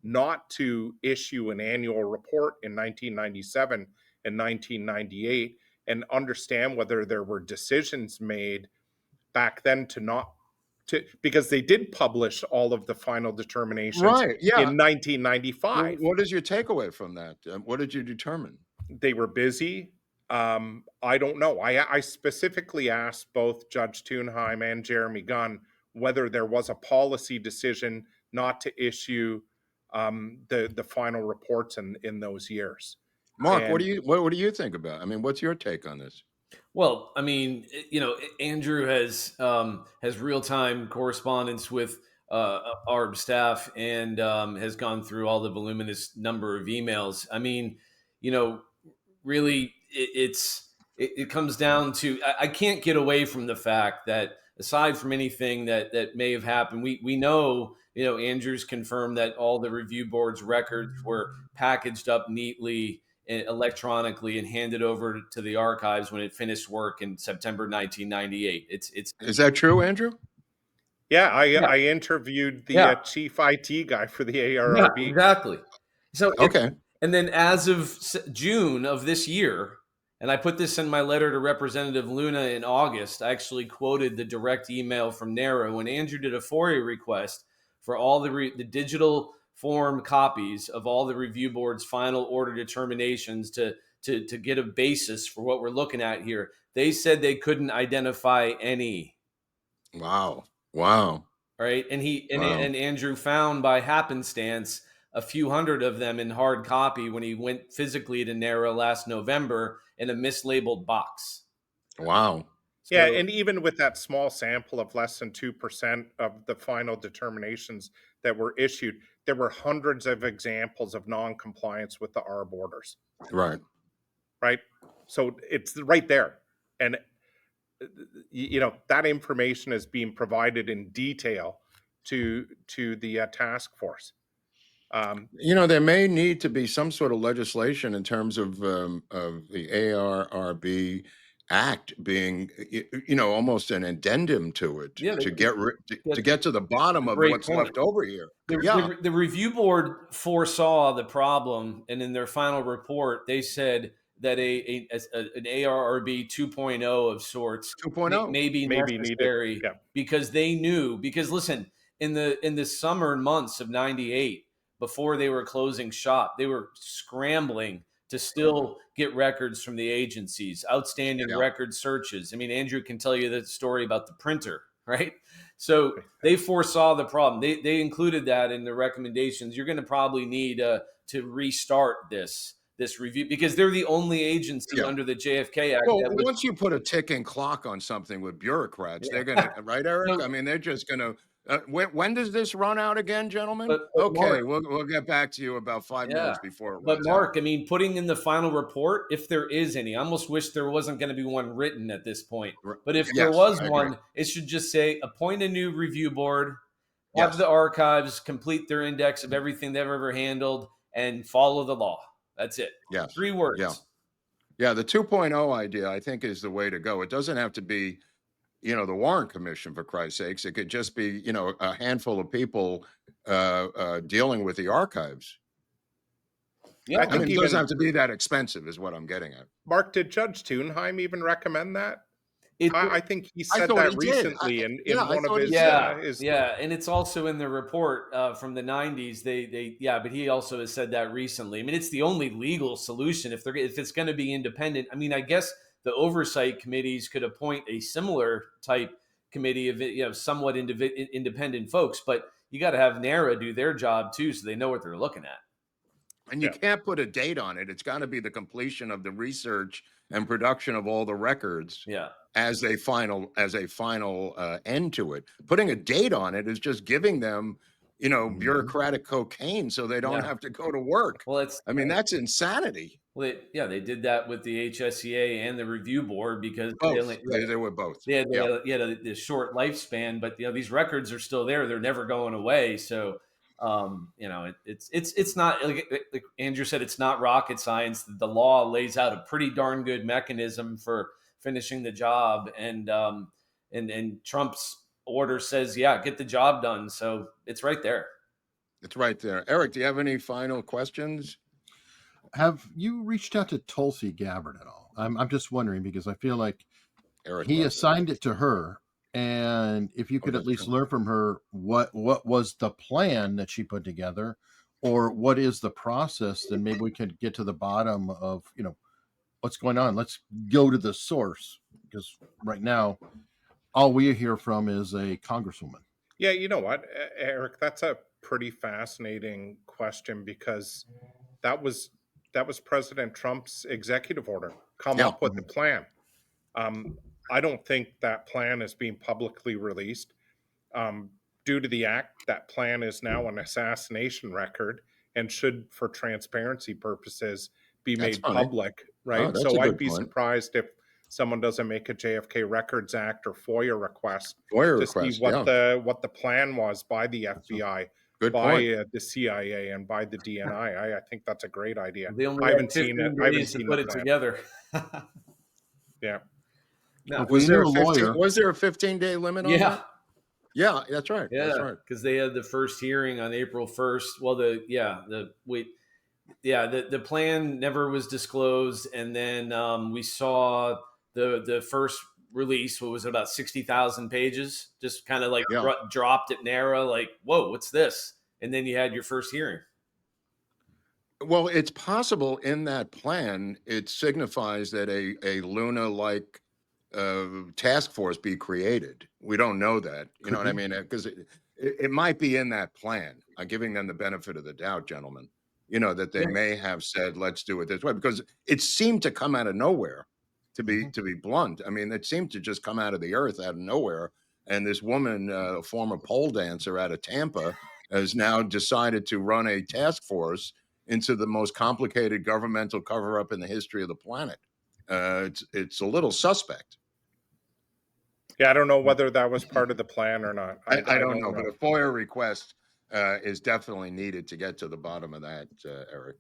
Speaker 3: not to issue an annual report in 1997 and 1998, and understand whether there were decisions made back then to not to, because they did publish all of the final determinations
Speaker 4: Right. Yeah.
Speaker 3: in 1995.
Speaker 4: What is your takeaway from that? What did you determine?
Speaker 3: They were busy. I don't know. I specifically asked both Judge Thunheim and Jeremy Gunn whether there was a policy decision not to issue the final reports in those years.
Speaker 4: Mark,
Speaker 3: And
Speaker 4: what do you think about? I mean, what's your take on this?
Speaker 2: Well, I mean, you know, Andrew has real time correspondence with ArrB staff and has gone through all the voluminous number of emails. I mean, you know, really, it comes down to I can't get away from the fact that aside from anything that may have happened, we know, you know, Andrew's confirmed that all the review board's records were packaged up neatly electronically and handed over to the archives when it finished work in September 1998. It's
Speaker 4: Is that true, Andrew?
Speaker 3: yeah, I interviewed the chief IT guy for the ARRB.
Speaker 2: Yeah, exactly. So
Speaker 4: okay.
Speaker 2: And then as of June of this year, and I put this in my letter to Representative Luna in August, I actually quoted the direct email from NARA when Andrew did a FOIA request for all the digital form copies of all the review board's final order determinations to get a basis for what we're looking at here. They said they couldn't identify any.
Speaker 4: Wow.
Speaker 2: Right. And and Andrew found by happenstance a few hundred of them in hard copy when he went physically to NARA last November in a mislabeled box.
Speaker 4: Wow.
Speaker 3: Yeah, and even with that small sample of less than 2% of the final determinations that were issued, there were hundreds of examples of non-compliance with the ArrB orders.
Speaker 4: Right.
Speaker 3: Right. So it's right there. And, you know, that information is being provided in detail to the task force.
Speaker 4: You know, there may need to be some sort of legislation in terms of the ARRB Act being, you know, almost an addendum to it to get to the bottom of what's left over here.
Speaker 2: The review board foresaw the problem, and in their final report, they said that an ARRB 2.0 of sorts
Speaker 4: 2.0
Speaker 2: may be necessary
Speaker 3: needed. Yeah.
Speaker 2: because they knew. Because listen, in the summer months of '98, before they were closing shop, they were scrambling to still get records from the agencies, outstanding record searches. I mean, Andrew can tell you the story about the printer, right? So they foresaw the problem. They included that in the recommendations. You're going to probably need to restart this review because they're the only agency under the JFK Act.
Speaker 4: Well, once you put a ticking clock on something with bureaucrats, they're going to, right, Eric? I mean, they're just going to, when does this run out again, gentlemen? Okay,
Speaker 2: Mark,
Speaker 4: we'll get back to you about 5 minutes before it runs
Speaker 2: But Mark,
Speaker 4: out.
Speaker 2: I mean, putting in the final report, if there is any, I almost wish there wasn't going to be one written at this point. But if there was one, it should just say, appoint a new review board, have the archives complete their index of everything they've ever handled, and follow the law. That's it.
Speaker 4: Yes.
Speaker 2: 3 words.
Speaker 4: Yeah, the 2.0 idea, I think, is the way to go. It doesn't have to be, you know, the Warren Commission, for Christ's sakes. It could just be, you know, a handful of people dealing with the archives.
Speaker 3: Yeah,
Speaker 4: I mean, it doesn't have to be that expensive is what I'm getting at.
Speaker 3: Mark, did Judge Thunheim even recommend that? I think he said that recently in one of his
Speaker 2: and it's also in the report from the 90s. But he also has said that recently. I mean, it's the only legal solution if it's going to be independent. I mean, I guess the oversight committees could appoint a similar type committee of, you know, somewhat independent folks, but you got to have NARA do their job too, so they know what they're looking at.
Speaker 4: And you can't put a date on it. It's got to be the completion of the research and production of all the records.
Speaker 2: Yeah.
Speaker 4: As a final end to it. Putting a date on it is just giving them bureaucratic cocaine so they don't
Speaker 2: Yeah.
Speaker 4: have to go to work.
Speaker 2: Well, it's
Speaker 4: I mean, that's insanity.
Speaker 2: well, they did that with the HSEA and the review board because they
Speaker 4: Both.
Speaker 2: only,
Speaker 4: They were both.
Speaker 2: they had,
Speaker 4: Yeah.
Speaker 2: the short lifespan, but these records are still there; they're never going away. So, it's not like Andrew said, it's not rocket science. The law lays out a pretty darn good mechanism for finishing the job, and Trump's order says, yeah, get the job done. So it's right there.
Speaker 4: It's right there. Eric, do you have any final questions?
Speaker 1: Have you reached out to Tulsi Gabbard at all? I'm just wondering because I feel like
Speaker 4: Eric
Speaker 1: he
Speaker 4: left.
Speaker 1: assigned it to her, and if you could at
Speaker 4: that's
Speaker 1: least
Speaker 4: true.
Speaker 1: learn from her what was the plan that she put together, or what is the process, then maybe we could get to the bottom of what's going on. Let's go to the source, because right now all we hear from is a congresswoman.
Speaker 3: Yeah, you know what, Eric, that's a pretty fascinating question because that was President Trump's executive order. Come
Speaker 4: Yeah.
Speaker 3: up with the plan. I don't think that plan is being publicly released. Due to the act, that plan is now an assassination record and should, for transparency purposes, be
Speaker 4: That's
Speaker 3: made
Speaker 4: funny.
Speaker 3: public, right?
Speaker 4: that's
Speaker 3: So
Speaker 4: a
Speaker 3: I'd
Speaker 4: good
Speaker 3: be
Speaker 4: point.
Speaker 3: surprised if someone doesn't make a JFK Records Act or FOIA request
Speaker 4: FOIA
Speaker 3: to see
Speaker 4: request,
Speaker 3: what
Speaker 4: yeah.
Speaker 3: the plan was by the FBI,
Speaker 4: Good
Speaker 3: by
Speaker 4: point.
Speaker 3: the CIA, and by the DNI. I think that's a great idea.
Speaker 2: They only
Speaker 3: I
Speaker 2: had
Speaker 3: haven't seen it.
Speaker 2: 15
Speaker 3: I haven't
Speaker 2: days to
Speaker 3: seen
Speaker 2: put
Speaker 3: the
Speaker 2: it
Speaker 3: plan.
Speaker 2: together.
Speaker 3: Yeah.
Speaker 2: No.
Speaker 1: If we knew a lawyer,
Speaker 4: Was there a 15-day limit on
Speaker 2: Yeah.
Speaker 4: that? Yeah, that's right. That's
Speaker 2: Yeah,
Speaker 4: right.
Speaker 2: because they had the first hearing on April 1st. Well, the plan never was disclosed, and then we saw the first release. What was it, about 60,000 pages? Just kind of like
Speaker 4: Yeah.
Speaker 2: dropped at NARA, like, whoa, what's this? And then you had your first hearing.
Speaker 4: Well, it's possible in that plan, it signifies that a Luna-like task force be created. We don't know that. You know what I mean? Because it might be in that plan. I'm giving them the benefit of the doubt, gentlemen. That they may have said, let's do it this way, because it seemed to come out of nowhere, to be blunt. I mean, it seemed to just come out of the earth, out of nowhere. And this woman, a former pole dancer out of Tampa, has now decided to run a task force into the most complicated governmental cover-up in the history of the planet. It's a little suspect.
Speaker 3: Yeah, I don't know whether that was part of the plan or not.
Speaker 4: I don't know, but a FOIA request is definitely needed to get to the bottom of that, Eric.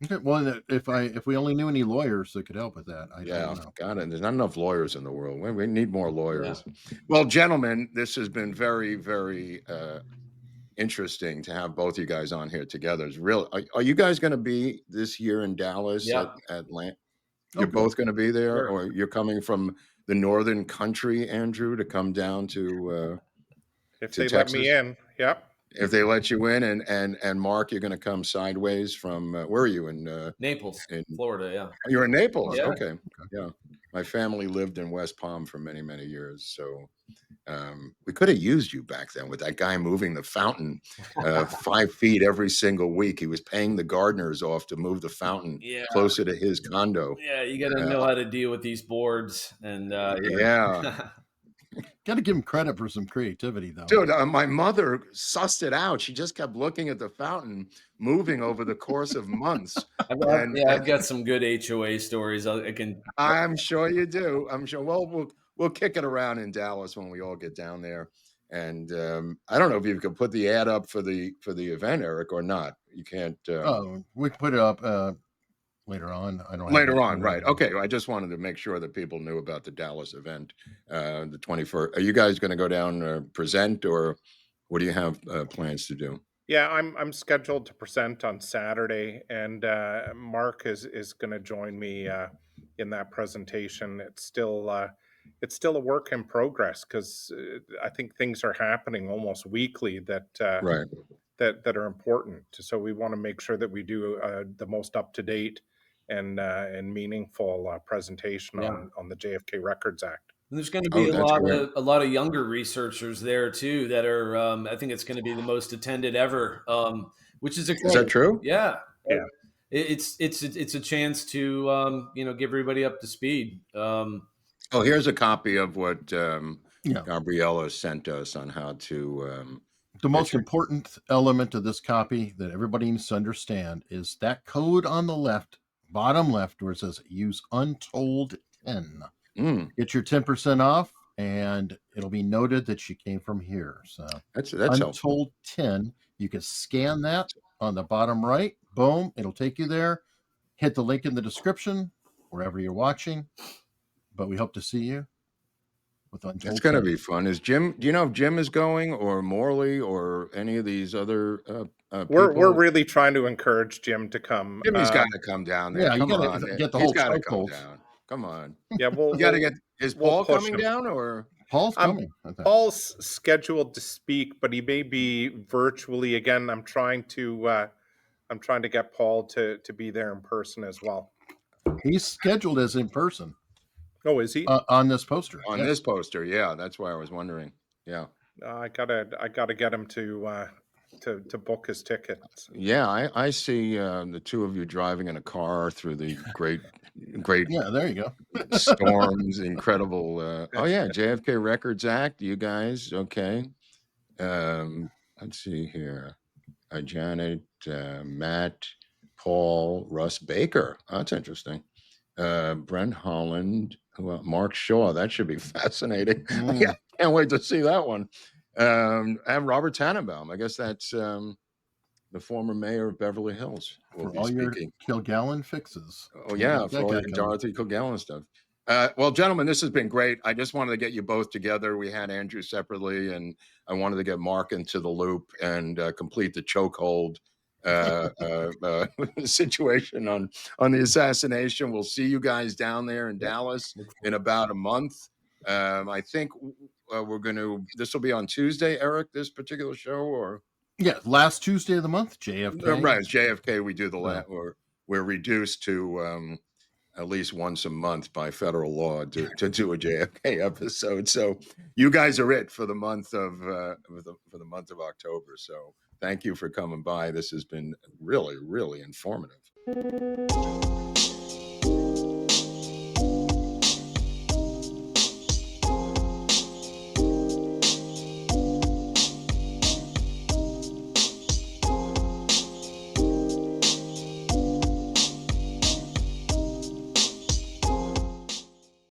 Speaker 1: Okay, well, if we only knew any lawyers that could help with that, I
Speaker 4: Yeah,
Speaker 1: don't know.
Speaker 4: God, and there's not enough lawyers in the world. We need more lawyers. Yeah. Well, gentlemen, this has been very, very interesting to have both you guys on here together. It's real. Are you guys going to be this year in Dallas at Atlanta? You're both going to be there,
Speaker 2: Sure.
Speaker 4: or you're coming from the northern country, Andrew, to come down to
Speaker 3: if
Speaker 4: to
Speaker 3: they
Speaker 4: Texas?
Speaker 3: let me in. Yep.
Speaker 4: If they let you in, and Mark, you're going to come sideways from where are you in
Speaker 2: Naples, Florida? Yeah,
Speaker 4: you're in Naples.
Speaker 2: Yeah.
Speaker 4: Okay, yeah. My family lived in West Palm for many, many years, so we could have used you back then with that guy moving the fountain 5 feet every single week. He was paying the gardeners off to move the fountain closer to his condo.
Speaker 2: Yeah, you got to know how to deal with these boards, and
Speaker 4: yeah.
Speaker 1: Got to give him credit for some creativity, though.
Speaker 4: Dude, my mother sussed it out. She just kept looking at the fountain moving over the course of months.
Speaker 2: I've got some good HOA stories.
Speaker 4: I'm sure you do. I'm sure. Well, we'll kick it around in Dallas when we all get down there. And I don't know if you could put the ad up for the event, Eric, or not. You can't.
Speaker 1: We put it up later on. I don't.
Speaker 4: Later on, right? Okay. I just wanted to make sure that people knew about the Dallas event, the 21st. Are you guys going to go down present, or what do you have plans to do?
Speaker 3: Yeah, I'm scheduled to present on Saturday, and Mark is going to join me in that presentation. It's still a work in progress because I think things are happening almost weekly that that are important. So we want to make sure that we do the most up to date and meaningful presentation on the JFK Records Act.
Speaker 2: And there's going to be a lot of younger researchers there too that are. I think it's going to be the most attended ever, which is exciting.
Speaker 4: Is that true?
Speaker 2: Yeah.
Speaker 3: Yeah.
Speaker 2: It's a chance to give everybody up to speed.
Speaker 4: Here's a copy of what Gabriella sent us on how to
Speaker 1: The most important element of this copy that everybody needs to understand is that code on the left, bottom left, where it says use untold 10. Get your 10% off, and it'll be noted that you came from here. So
Speaker 4: that's
Speaker 1: untold
Speaker 4: helpful.
Speaker 1: 10. You can scan that on the bottom right. Boom, it'll take you there. Hit the link in the description wherever you're watching. But we hope to see you with untold.
Speaker 4: That's going to
Speaker 1: 10.
Speaker 4: be fun. Is Jim? Do you know if Jim is going, or Morley, or any of these other
Speaker 3: We're
Speaker 4: people?
Speaker 3: really trying to encourage Jim to come.
Speaker 4: Jimmy's got to come down there.
Speaker 1: Yeah, you
Speaker 4: Come
Speaker 1: gotta
Speaker 4: on,
Speaker 1: get the
Speaker 4: he's
Speaker 1: whole
Speaker 4: got to come
Speaker 1: chokeholds.
Speaker 4: down. Come on.
Speaker 3: Yeah,
Speaker 4: You got to get. Is
Speaker 3: we'll
Speaker 4: Paul
Speaker 3: push
Speaker 4: coming
Speaker 3: him.
Speaker 4: down, or
Speaker 1: Paul's coming? I think.
Speaker 3: Paul's scheduled to speak, but he may be virtually. Again, I'm trying to get Paul to be there in person as well.
Speaker 1: He's scheduled as in person.
Speaker 3: Oh, is he?
Speaker 1: On this poster.
Speaker 4: on
Speaker 1: Yes.
Speaker 4: this poster? Yeah, that's why I was wondering. Yeah.
Speaker 3: I gotta get him to book his tickets.
Speaker 4: Yeah, I see the two of you driving in a car through the great
Speaker 1: Yeah, there you go.
Speaker 4: storms, incredible. Oh yeah, JFK Records Act. You guys, okay? Let's see here. Janet, Matt, Paul, Russ Baker. Oh, that's interesting. Brent Holland, Mark Shaw. That should be fascinating. Yeah, can't wait to see that one. And Robert Tannenbaum. I guess that's the former mayor of Beverly Hills. Will
Speaker 1: For
Speaker 4: be
Speaker 1: all
Speaker 4: speaking.
Speaker 1: your Kilgallen fixes.
Speaker 4: Oh yeah,
Speaker 1: That
Speaker 4: for all
Speaker 1: guy
Speaker 4: your
Speaker 1: coming.
Speaker 4: Dorothy Kilgallen stuff. Well, gentlemen, this has been great. I just wanted to get you both together. We had Andrew separately, and I wanted to get Mark into the loop and complete the chokehold situation on the assassination. We'll see you guys down there in Dallas in about a month. I think we're going to. This will be on Tuesday, Eric. This particular show, or
Speaker 1: Yeah, last Tuesday of the month, JFK.
Speaker 4: right? It's JFK. We do or we're reduced to. At least once a month by federal law to do a JFK episode. So you guys are it for the month of for the month of October. So thank you for coming by. This has been really, really informative.